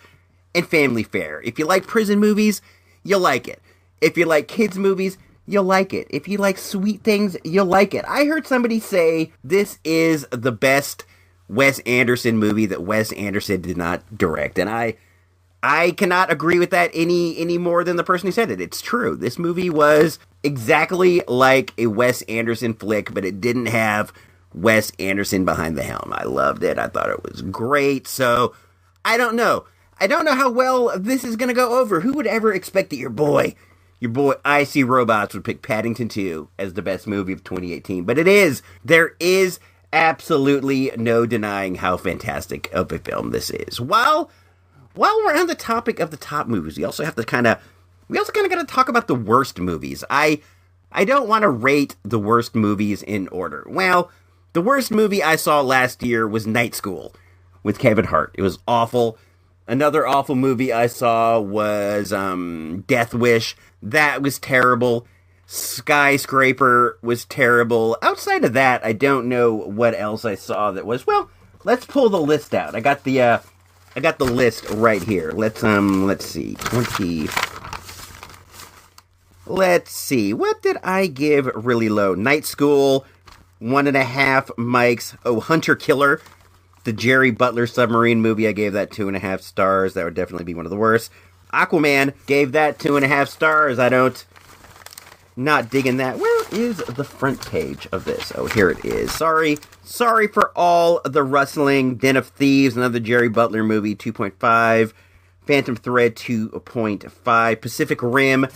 and family fare. If you like prison movies, you'll like it. If you like kids movies, you'll like it. If you like sweet things, you'll like it. I heard somebody say this is the best Wes Anderson movie that Wes Anderson did not direct. And I cannot agree with that any more than the person who said it. It's true. This movie was exactly like a Wes Anderson flick, but it didn't have Wes Anderson behind the helm. I loved it. I thought it was great. So, I don't know. I don't know how well this is going to go over. Who would ever expect that your boy I See Robots would pick Paddington 2 as the best movie of 2018? But it is. There is absolutely no denying how fantastic of a film this is. While we're on the topic of the top movies, we also got to talk about the worst movies. I don't want to rate the worst movies in order. Well, the worst movie I saw last year was Night School with Kevin Hart. It was awful. Another awful movie I saw was Death Wish. That was terrible. Skyscraper was terrible. Outside of that, I don't know what else I saw that was. Well, let's pull the list out. I got the list right here. Let's see. Let's see. What did I give really low? Night School, 1.5 mics. Oh, Hunter Killer, the Jerry Butler submarine movie, I gave that 2.5 stars. That would definitely be one of the worst. Aquaman, gave that 2.5 stars. Not digging that. Where is the front page of this? Oh, here it is. Sorry for all the rustling. Den of Thieves, another Jerry Butler movie, 2.5. Phantom Thread, 2.5. Pacific Rim,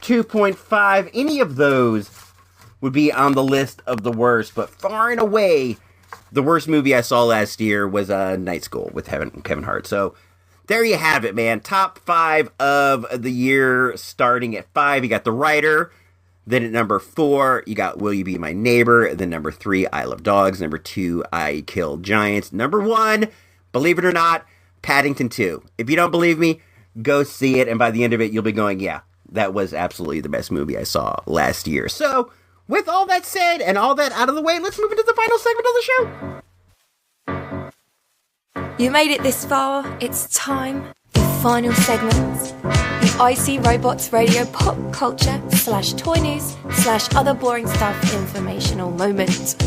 2.5. Any of those would be on the list of the worst, but far and away, the worst movie I saw last year was Night School with Kevin Hart. So, there you have it, man. Top 5 of the year, starting at 5. You got The Writer. Then at number 4, you got Will You Be My Neighbor. Then number 3, I Love Dogs. Number 2, I Kill Giants. Number 1, believe it or not, Paddington 2. If you don't believe me, go see it. And by the end of it, you'll be going, yeah, that was absolutely the best movie I saw last year. So, with all that said and all that out of the way, let's move into the final segment of the show. You made it this far. It's time. The final segment. The I See Robots Radio pop culture / toy news / other boring stuff informational moment.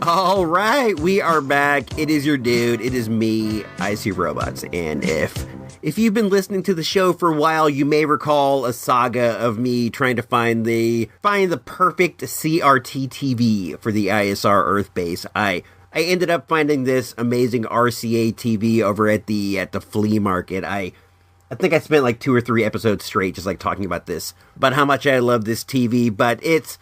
All right, we are back. It is your dude. It is me, I See Robots. And if you've been listening to the show for a while, you may recall a saga of me trying to find the perfect CRT TV for the ISR Earth base. I ended up finding this amazing RCA TV over at the flea market. I think I spent like 2 or 3 episodes straight just like talking about how much I love this TV, but it's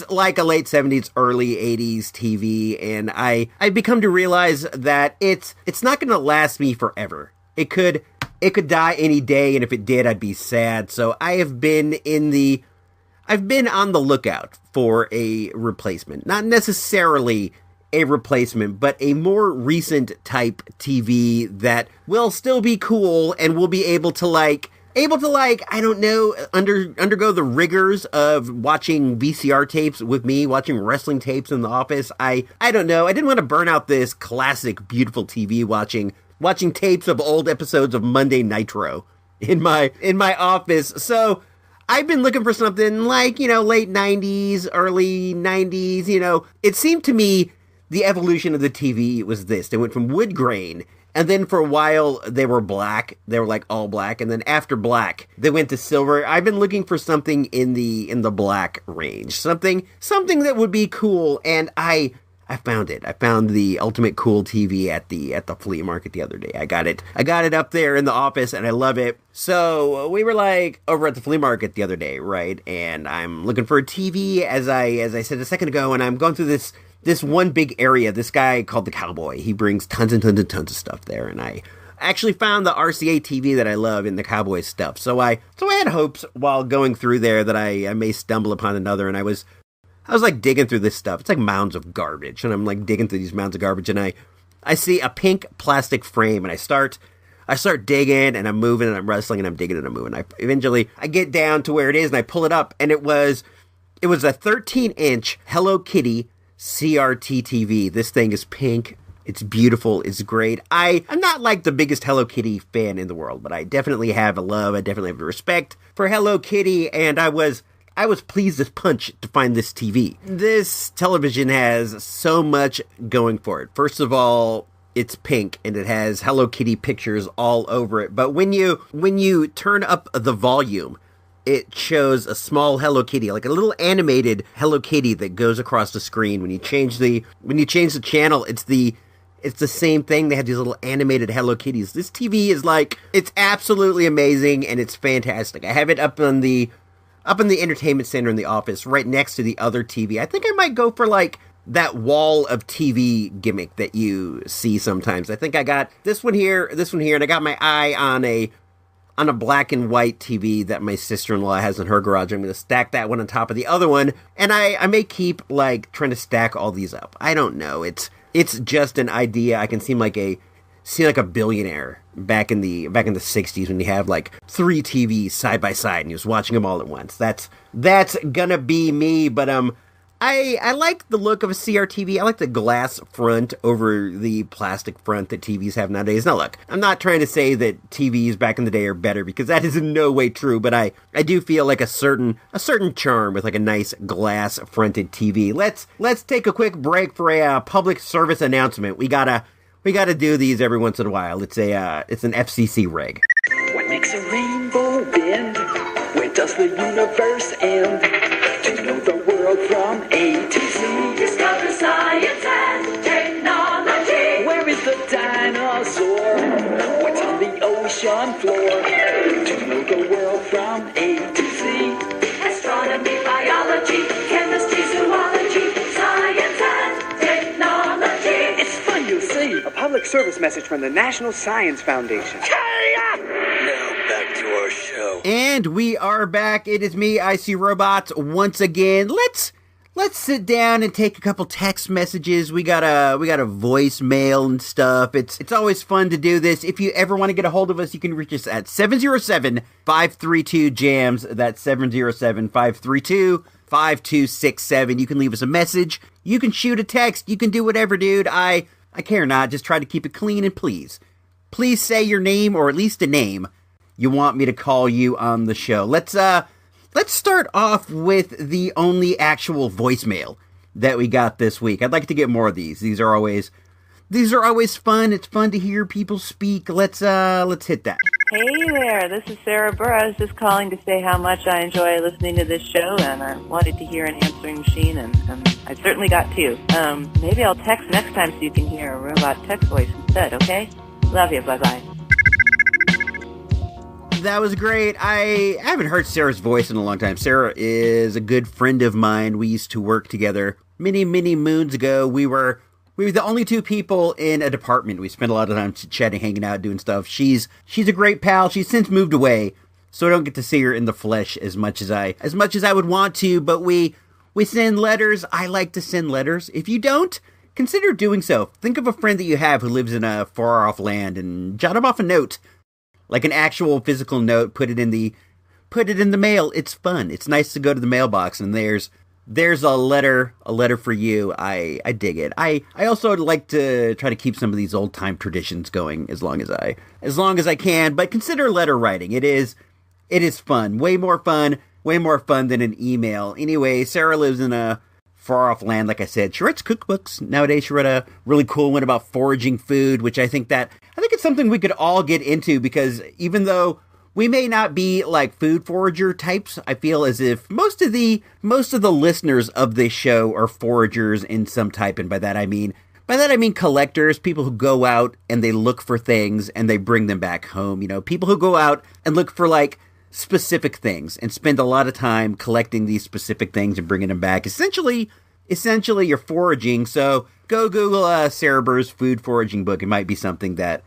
like a late 70s, early 80s TV, and I've become to realize that it's not going to last me forever. It could die any day, and if it did, I'd be sad. So I've been on the lookout for a replacement. Not necessarily a replacement, but a more recent type TV that will still be cool and will be able to I don't know, undergo the rigors of watching VCR tapes with me, watching wrestling tapes in the office. I don't know. I didn't want to burn out this classic, beautiful TV watching tapes of old episodes of Monday Nitro in my office. So I've been looking for something like, late 90s, early 90s, It seemed to me the evolution of the TV was this. They went from wood grain And then for a while, they were black. They were like all black. And then after black, they went to silver. I've been looking for something in the black range. Something that would be cool. And I found it. I found the Ultimate Cool TV at the flea market the other day. I got it up there in the office, and I love it. So we were like over at the flea market the other day, right? And I'm looking for a TV, as I said a second ago, and I'm going through this one big area. This guy called the Cowboy. He brings tons and tons and tons of stuff there, and I actually found the RCA TV that I love in the Cowboy stuff. So I had hopes while going through there that I may stumble upon another, and I was like digging through this stuff. It's like mounds of garbage, and I'm like digging through these mounds of garbage, and I see a pink plastic frame, and I start digging, and I'm moving, and I'm wrestling, and I'm digging, and I'm moving. Eventually I get down to where it is, and I pull it up, and it was a 13-inch Hello Kitty CRT TV. This thing is pink. It's beautiful. It's great. I'm not like the biggest Hello Kitty fan in the world, but I definitely have a love. I definitely have a respect for Hello Kitty, and I was pleased as punch to find this TV. This television has so much going for it. First of all, it's pink, and it has Hello Kitty pictures all over it. But when you turn up the volume, it shows a small Hello Kitty, like a little animated Hello Kitty that goes across the screen. When you change the channel, it's the same thing. They have these little animated Hello Kitties. This TV is it's absolutely amazing, and it's fantastic. I have it up in the entertainment center in the office, right next to the other TV. I think I might go for that wall of TV gimmick that you see sometimes. I think I got this one here, and I got my eye on a black and white TV that my sister-in-law has in her garage. I'm going to stack that one on top of the other one, and I may keep trying to stack all these up. I don't know. It's just an idea. I can seem like a billionaire back in the 60s when you have 3 TVs side by side and you're just watching them all at once. That's gonna be me, but I like the look of a CRTV. I like the glass front over the plastic front that TVs have nowadays. Now look, I'm not trying to say that TVs back in the day are better, because that is in no way true, but I do feel like a certain charm with a nice glass fronted TV. Let's take a quick break for a public service announcement. We gotta do these every once in a while. It's an FCC reg. What makes a rainbow bend? Where does the universe end? To know the world from A to Z. Discover science and technology. Where is the dinosaur? What's on the ocean floor? To know the world from A to Z. Astronomy, biology, chemistry, zoology, science and technology. It's fun, you'll see. A public service message from the National Science Foundation. Now back to our show. And we are back. It is me, IC Robots, once again. Let's sit down and take a couple text messages. We got a voicemail and stuff. It's always fun to do this. If you ever want to get a hold of us, you can reach us at 707-532-JAMS. That's 707-532-5267. You can leave us a message. You can shoot a text. You can do whatever, dude. I care not. Just try to keep it clean, and please say your name, or at least a name you want me to call you on the show. Let's start off with the only actual voicemail that we got this week. I'd like to get more of these. These are always fun. It's fun to hear people speak. Let's hit that. Hey there, this is Sarah Burr. I was just calling to say how much I enjoy listening to this show, and I wanted to hear an answering machine, and I certainly got two. Maybe I'll text next time so you can hear a robot text voice instead, okay? Love you, bye-bye. That was great. I haven't heard Sarah's voice in a long time. Sarah is a good friend of mine. We used to work together many, many moons ago. We were the only two people in a department. We spent a lot of time chatting, hanging out, doing stuff. She's a great pal. She's since moved away, so I don't get to see her in the flesh as much as I would want to, but we send letters. I like to send letters. If you don't, consider doing so. Think of a friend that you have who lives in a far-off land and jot him off a note. Like an actual physical note, put it in the mail. It's fun. It's nice to go to the mailbox and there's a letter for you. I dig it. I also like to try to keep some of these old time traditions going as long as I can. But consider letter writing. It is fun. Way more fun than an email. Anyway, Sarah lives in a far off land, like I said. She writes cookbooks. Nowadays, she wrote a really cool one about foraging food, which I think it's something we could all get into, because even though we may not be like food forager types, I feel as if most of the listeners of this show are foragers in some type, and by that I mean collectors, people who go out and they look for things and they bring them back home. You know, people who go out and look for like specific things and spend a lot of time collecting these specific things and bringing them back. Essentially you're foraging. So go Google Sarah Burr's food foraging book. It might be something that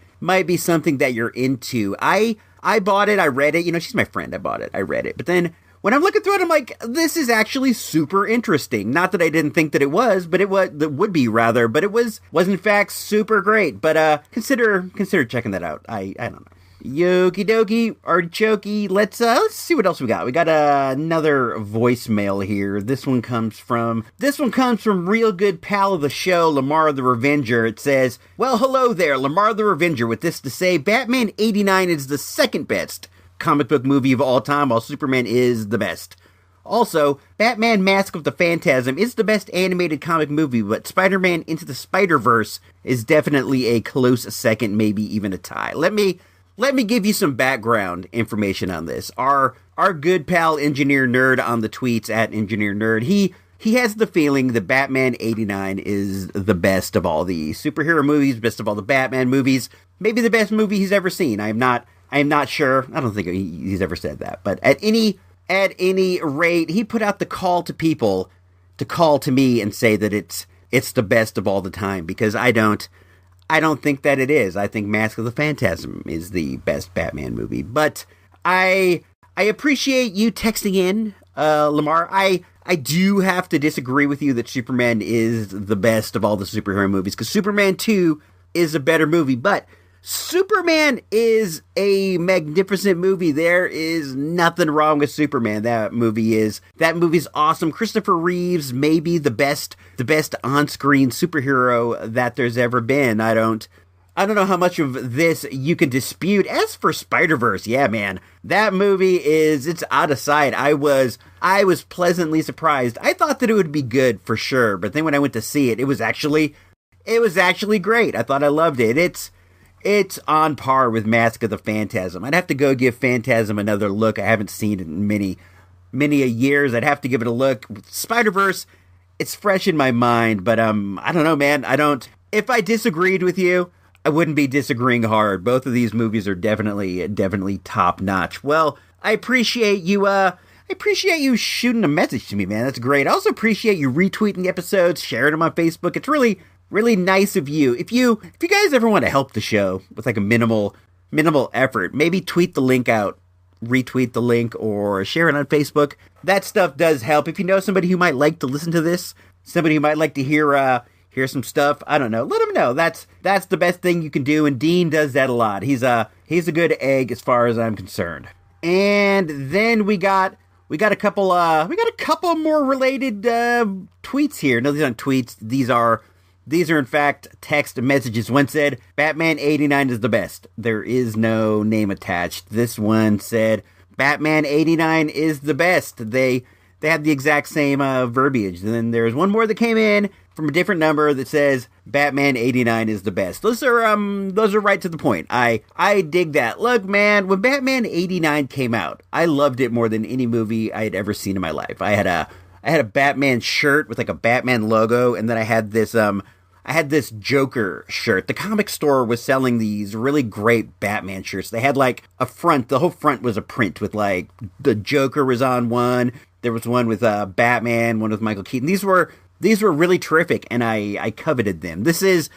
you're into. I bought it. I read it. You know, she's my friend. I bought it. I read it. But then when I'm looking through it, I'm like, this is actually super interesting. Not that I didn't think that it was, but it would be rather. But it was in fact super great. But consider checking that out. I don't know. Yoki dokie, artichokey. Let's see what else we got. We got another voicemail here. This one comes from real good pal of the show, Lamar the Revenger. It says, well, hello there, Lamar the Revenger, with this to say, Batman 89 is the second best comic book movie of all time, while Superman is the best. Also, Batman Mask of the Phantasm is the best animated comic movie, but Spider-Man Into the Spider-Verse is definitely a close second, maybe even a tie. Let me give you some background information on this. Our good pal Engineer Nerd on the tweets at Engineer Nerd, he has the feeling that Batman 89 is the best of all the superhero movies, best of all the Batman movies, maybe the best movie he's ever seen. I am not sure. I don't think he's ever said that. But at any rate, he put out the call to people to call to me and say that it's the best of all the time, because I don't think that it is. I think Mask of the Phantasm is the best Batman movie. But I appreciate you texting in, Lamar. I do have to disagree with you that Superman is the best of all the superhero movies, because Superman 2 is a better movie. But Superman is a magnificent movie. There is nothing wrong with Superman. That movie's awesome. Christopher Reeves may be the best on-screen superhero that there's ever been. I don't know how much of this you can dispute. As for Spider-Verse, yeah, man, that movie it's out of sight. I was pleasantly surprised. I thought that it would be good for sure, but then when I went to see it, it was actually great. I thought I loved it. It's on par with Mask of the Phantasm. I'd have to go give Phantasm another look. I haven't seen it in many a years. I'd have to give it a look. Spider-Verse, it's fresh in my mind, but I don't know, man. If I disagreed with you, I wouldn't be disagreeing hard. Both of these movies are definitely top notch. Well, I appreciate you shooting a message to me, man. That's great. I also appreciate you retweeting the episodes, sharing them on Facebook. It's really nice of you. If you guys ever want to help the show with like a minimal effort, maybe tweet the link out, retweet the link, or share it on Facebook. That stuff does help. If you know somebody who might like to listen to this, somebody who might like to hear some stuff, I don't know, let them know. That's the best thing you can do, and Dean does that a lot. He's a good egg as far as I'm concerned. And then we got a couple more related tweets here. No, these aren't tweets. These are in fact text messages. One said, Batman 89 is the best. There is no name attached. This one said, Batman 89 is the best. They have the exact same verbiage. And then there's one more that came in from a different number that says, Batman 89 is the best. Those are right to the point. I dig that. Look, man, when Batman 89 came out, I loved it more than any movie I had ever seen in my life. I had a Batman shirt with like a Batman logo, and then I had this Joker shirt. The comic store was selling these really great Batman shirts. They had like a front, the whole front was a print with like the Joker was on one. There was one with Batman, one with Michael Keaton. These were really terrific, and I coveted them. This is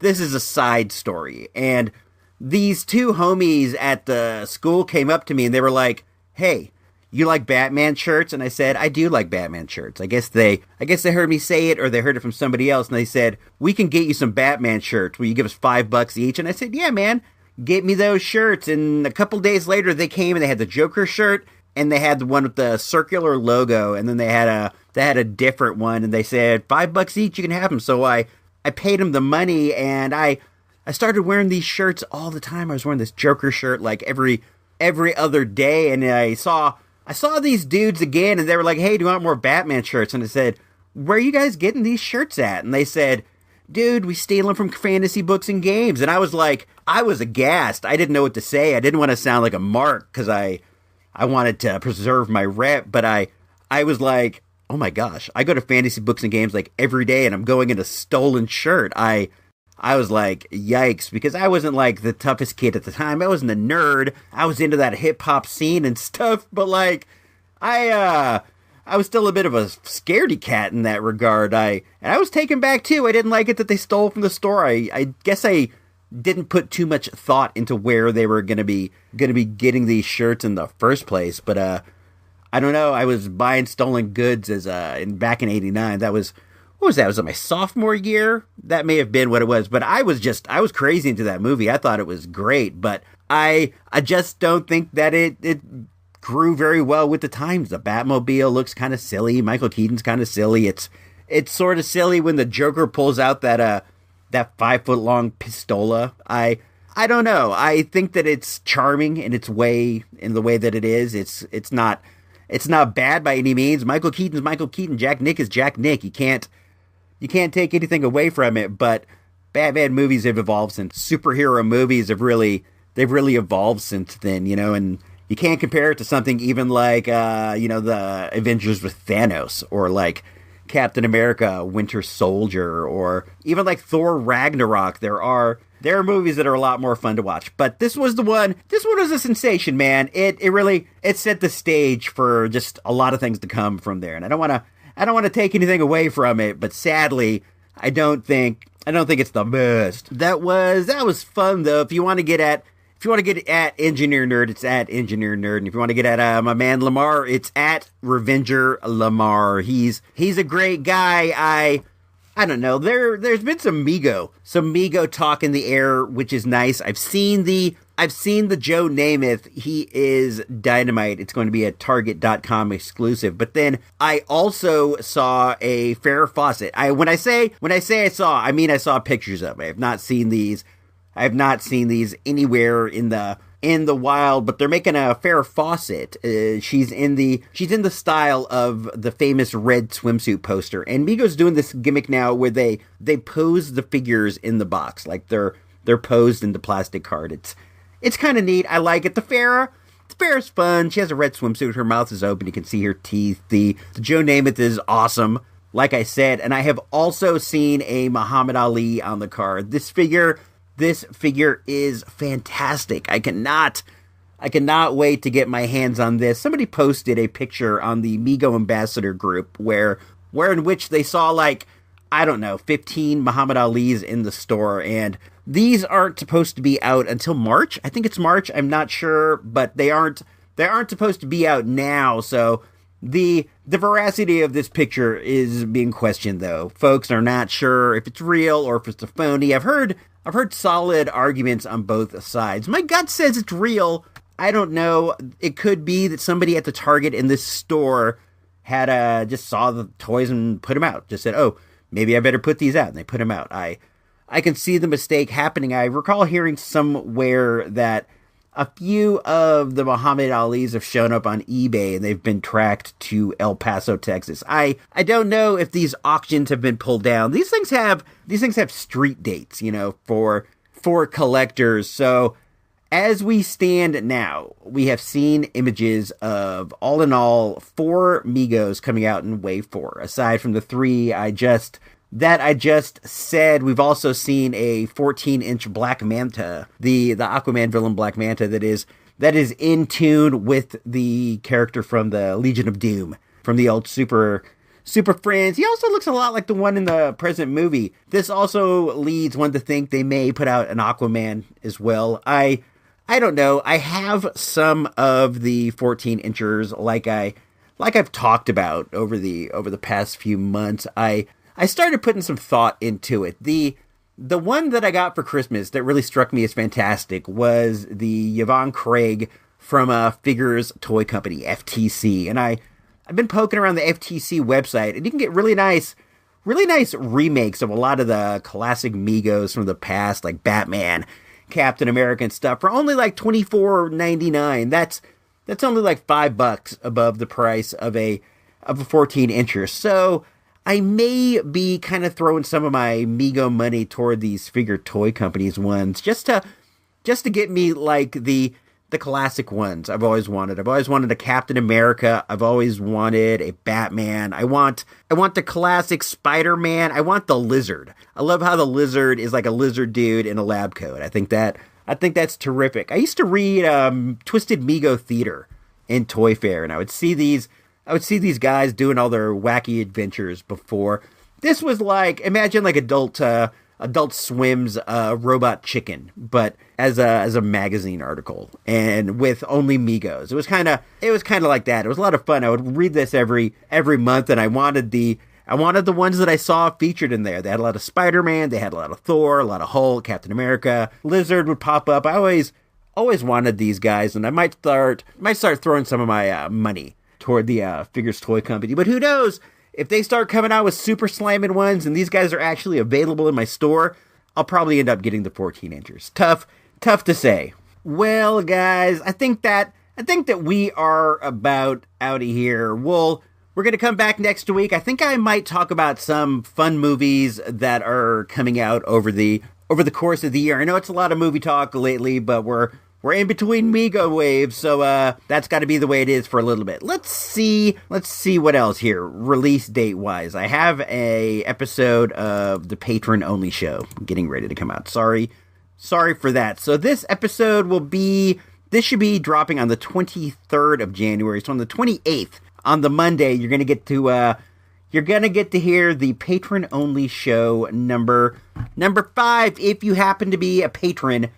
a side story, and these two homies at the school came up to me and they were like, hey, you like Batman shirts? And I said, I do like Batman shirts. I guess they heard me say it, or they heard it from somebody else, and they said, we can get you some Batman shirts. Will you give us $5 each? And I said, yeah, man, get me those shirts. And a couple days later, they came and they had the Joker shirt, and they had the one with the circular logo, and then they had a different one, and they said, $5 each, you can have them. So I paid them the money, and I started wearing these shirts all the time. I was wearing this Joker shirt like every other day, and I saw these dudes again, and they were like, hey, do you want more Batman shirts? And I said, where are you guys getting these shirts at? And they said, dude, we steal them from fantasy books and games. And I was like, I was aghast. I didn't know what to say. I didn't want to sound like a mark because I wanted to preserve my rep. But I was like, oh my gosh, I go to fantasy books and games like every day and I'm going in a stolen shirt. I was like, yikes, because I wasn't like the toughest kid at the time. I wasn't a nerd. I was into that hip hop scene and stuff. But like, I was still a bit of a scaredy cat in that regard. And I was taken back too. I didn't like it that they stole from the store. I guess I didn't put too much thought into where they were going to be getting these shirts in the first place. But I don't know. I was buying stolen goods back in '89. What was that? Was it my sophomore year? That may have been what it was. But I was crazy into that movie. I thought it was great. But I just don't think that it grew very well with the times. The Batmobile looks kind of silly. Michael Keaton's kind of silly. It's sort of silly when the Joker pulls out that 5-foot-long pistola. I don't know. I think that it's charming in the way that it is. It's not bad by any means. Michael Keaton's Michael Keaton. Jack Nick is Jack Nick. You can't take anything away from it. But Batman movies have evolved since. Superhero movies they've really evolved since then. And you can't compare it to something even like, the Avengers with Thanos, or like Captain America, Winter Soldier, or even like Thor Ragnarok. There are movies that are a lot more fun to watch. But this was the one. This one was a sensation, man. It really set the stage for just a lot of things to come from there. And I don't want to take anything away from it, but sadly, I don't think it's the best. That was fun though. If you want to get at Engineer Nerd, it's at Engineer Nerd. And if you want to get at my man Lamar, it's at Revenger Lamar. He's a great guy. I don't know. There's been some Mego talk in the air, which is nice. I've seen the Joe Namath. He is dynamite. It's going to be a Target.com exclusive. But then I also saw a Farrah Fawcett. When I say I saw, I mean I saw pictures of it. I have not seen these anywhere in the wild, but they're making a Farrah Fawcett. She's in the style of the famous red swimsuit poster. And Mego's doing this gimmick now where they pose the figures in the box, like they're posed in the plastic card. It's kind of neat. I like it. The Farrah's fun. She has a red swimsuit. Her mouth is open. You can see her teeth. The Joe Namath is awesome, like I said. And I have also seen a Muhammad Ali on the card. This figure is fantastic. I cannot wait to get my hands on this. Somebody posted a picture on the Mego Ambassador group where in which they saw 15 Muhammad Alis in the store, and these aren't supposed to be out until March. I think it's March. I'm not sure, but they aren't supposed to be out now. So the veracity of this picture is being questioned, though. Folks are not sure if it's real or if it's a phony. I've heard solid arguments on both sides. My gut says it's real. I don't know. It could be that somebody at the Target in this store had just saw the toys and put them out. Just said, oh, maybe I better put these out. And they put them out. I can see the mistake happening. I recall hearing somewhere that a few of the Muhammad Alis have shown up on eBay and they've been tracked to El Paso, Texas. I don't know if these auctions have been pulled down. These things have street dates, for collectors. So as we stand now, we have seen images of, all in all, 4 Megos coming out in Wave 4. Aside from the 3 I just said, we've also seen a 14-inch Black Manta, the Aquaman villain Black Manta that is in tune with the character from the Legion of Doom, from the old Super Friends. He also looks a lot like the one in the present movie. This also leads one to think they may put out an Aquaman as well. I don't know. I have some of the 14-inchers like I've talked about over the past few months. I started putting some thought into it. The one that I got for Christmas that really struck me as fantastic was the Yvonne Craig from Figures Toy Company, FTC. And I've been poking around the FTC website, and you can get really nice remakes of a lot of the classic Megos from the past, like Batman, Captain America and stuff, for only like $24.99. That's only like $5 above the price of a 14-incher. So I may be kind of throwing some of my Mego money toward these figure toy companies ones, just to get me like the classic ones I've always wanted. I've always wanted a Captain America. I've always wanted a Batman. I want the classic Spider-Man. I want the Lizard. I love how the Lizard is like a lizard dude in a lab coat. I think that's terrific. I used to read Twisted Mego Theater in Toy Fair, and I would see these guys doing all their wacky adventures before. This was like, imagine like Adult Swim's Robot Chicken, but as a magazine article and with only Megos. It was kind of like that. It was a lot of fun. I would read this every month, and I wanted the ones that I saw featured in there. They had a lot of Spider-Man, they had a lot of Thor, a lot of Hulk, Captain America, Lizard would pop up. I always wanted these guys, and I might start throwing some of my money toward the Figures Toy Company. But who knows? If they start coming out with super slamming ones and these guys are actually available in my store, I'll probably end up getting the 14-inchers. Tough to say. Well, guys, I think that we are about out of here. We're going to come back next week. I think I might talk about some fun movies that are coming out over the course of the year. I know it's a lot of movie talk lately, but we're in between Mego waves, so that's got to be the way it is for a little bit. Let's see what else here, release date-wise. I have a episode of the Patron Only show getting ready to come out. Sorry for that. So this episode should be dropping on the 23rd of January. So on the 28th, on the Monday, you're going to get to hear the Patron Only show number 5. If you happen to be a patron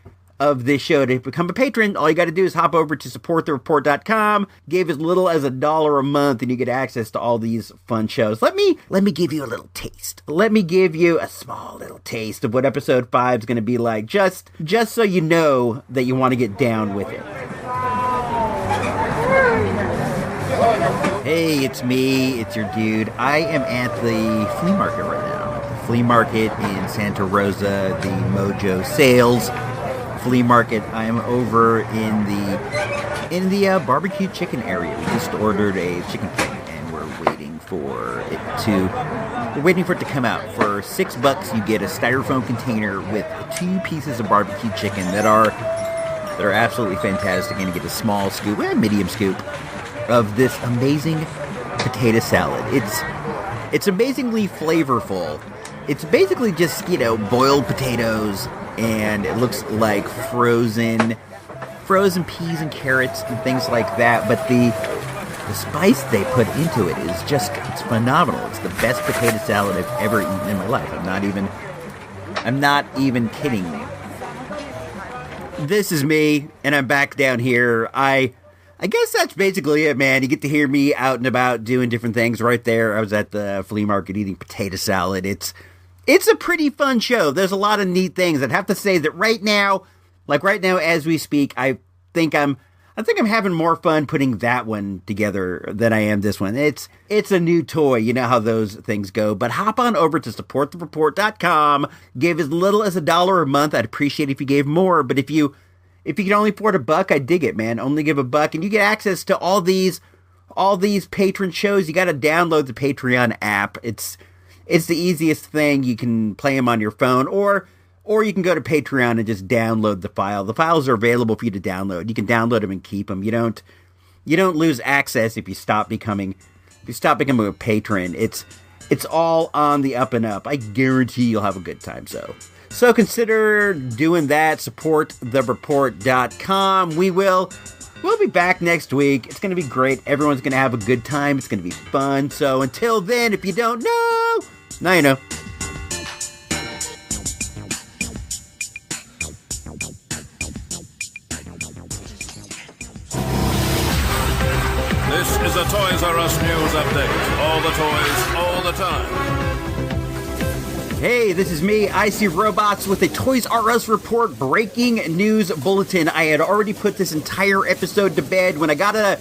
of this show, to become a patron, all you got to do is hop over to supportthereport.com, give as little as $1 a month, and you get access to all these fun shows. Let me give you a little taste. Let me give you a small little taste of what episode 5 is going to be like, just so you know that you want to get down with it. Hey, it's me, it's your dude. I am at the flea market right now. The flea market in Santa Rosa, the Mojo Sales flea market. I am over in the barbecue chicken area. We just ordered a chicken plate, and we're waiting for it to come out. For $6, you get a styrofoam container with 2 pieces of barbecue chicken that are absolutely fantastic, and you get a small scoop, a medium scoop of this amazing potato salad. It's amazingly flavorful. It's basically just, boiled potatoes, and it looks like frozen peas and carrots and things like that, but the spice they put into it is it's phenomenal. It's the best potato salad I've ever eaten in my life. I'm not even kidding. This is me, and I'm back down here. I guess that's basically it, man. You get to hear me out and about doing different things. Right there, I was at the flea market eating potato salad. It's a pretty fun show. There's a lot of neat things. I'd have to say that right now as we speak, I think I'm having more fun putting that one together than I am this one. It's a new toy. You know how those things go. But hop on over to supportthereport.com. Give as little as $1 a month. I'd appreciate it if you gave more. But if you can only afford $1, I dig it, man. Only give $1, and you get access to all these patron shows. You got to download the Patreon app. It's the easiest thing. You can play them on your phone, or you can go to Patreon and just download the file. The files are available for you to download. You can download them and keep them. You don't lose access if you stop becoming a patron. It's all on the up and up. I guarantee you'll have a good time. So consider doing that. Supportthereport.com. We'll be back next week. It's going to be great. Everyone's going to have a good time. It's going to be fun. So until then, if you don't know, now you know. This is a Toys R Us news update. All the toys, all the time. Hey, this is me, Icy Robots, with a Toys R Us report breaking news bulletin. I had already put this entire episode to bed when I got a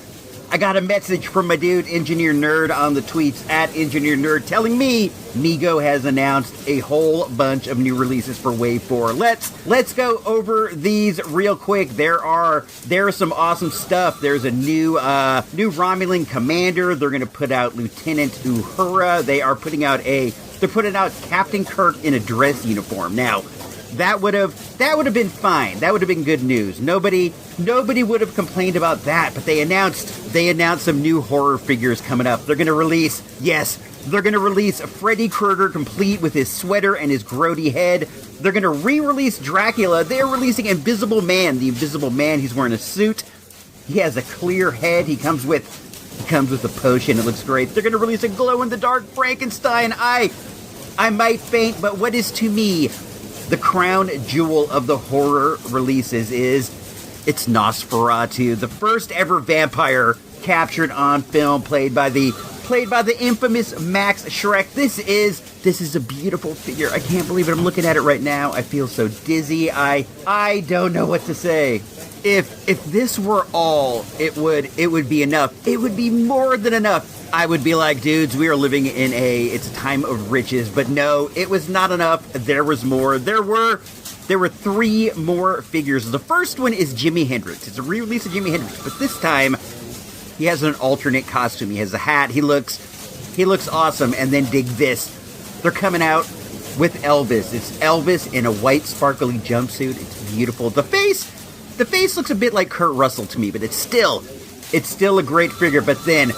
I got a message from my dude, Engineer Nerd, on the tweets at Engineer Nerd, telling me Mego has announced a whole bunch of new releases for Wave 4. Let's go over these real quick. There's some awesome stuff. There's a new Romulan commander. They're going to put out Lieutenant Uhura. They're putting out Captain Kirk in a dress uniform. Now, that would have been fine. That would have been good news. Nobody would have complained about that. But they announced some new horror figures coming up. They're going to release Freddy Krueger complete with his sweater and his grody head. They're going to re-release Dracula. They're releasing Invisible Man. The Invisible Man, he's wearing a suit. He has a clear head. He comes with a potion. It looks great. They're going to release a glow-in-the-dark Frankenstein. I might faint, but what is to me the crown jewel of the horror releases it's Nosferatu, the first ever vampire captured on film, played by the infamous Max Schreck. This is a beautiful figure. I can't believe it. I'm looking at it right now. I feel so dizzy. I don't know what to say. If this were all, it would be enough. It would be more than enough. I would be like, dudes, we are living in it's a time of riches. But no, it was not enough. There was more. There were 3 more figures. The first one is Jimi Hendrix. It's a re-release of Jimi Hendrix, but this time he has an alternate costume. He has a hat. He looks awesome. And then dig this. They're coming out with Elvis. It's Elvis in a white sparkly jumpsuit. It's beautiful. The face looks a bit like Kurt Russell to me, but it's still a great figure. But then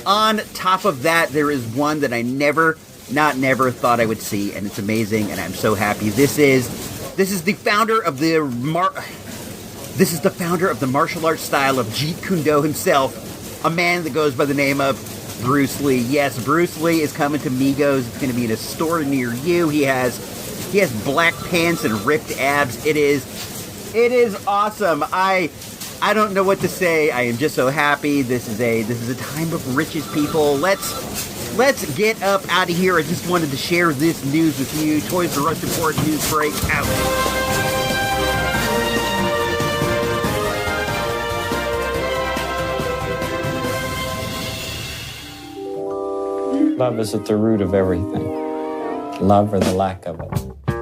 on top of that, there is one that I never thought I would see, and it's amazing, and I'm so happy. This is the founder of the martial arts style of Jeet Kune Do himself, a man that goes by the name of Bruce Lee. Yes, Bruce Lee is coming to Migos. It's going to be in a store near you. He has black pants and ripped abs. It is awesome. I don't know what to say. I am just so happy. This is a time of riches, people. Let's get up out of here. I just wanted to share this news with you. Toys R Us Report news break out. Love is at the root of everything. Love or the lack of it.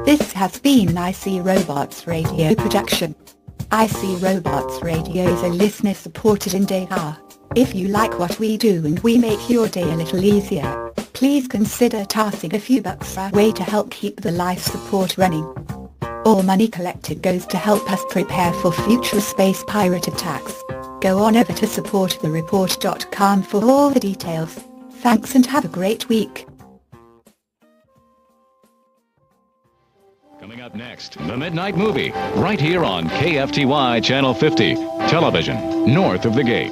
This has been IC Robots Radio production. IC Robots Radio is a listener-supported endeavor. If you like what we do and we make your day a little easier, please consider tossing a few bucks our way to help keep the life support running. All money collected goes to help us prepare for future space pirate attacks. Go on over to supportthereport.com for all the details. Thanks and have a great week. Coming up next, The Midnight Movie, right here on KFTY Channel 50, television, north of the gate.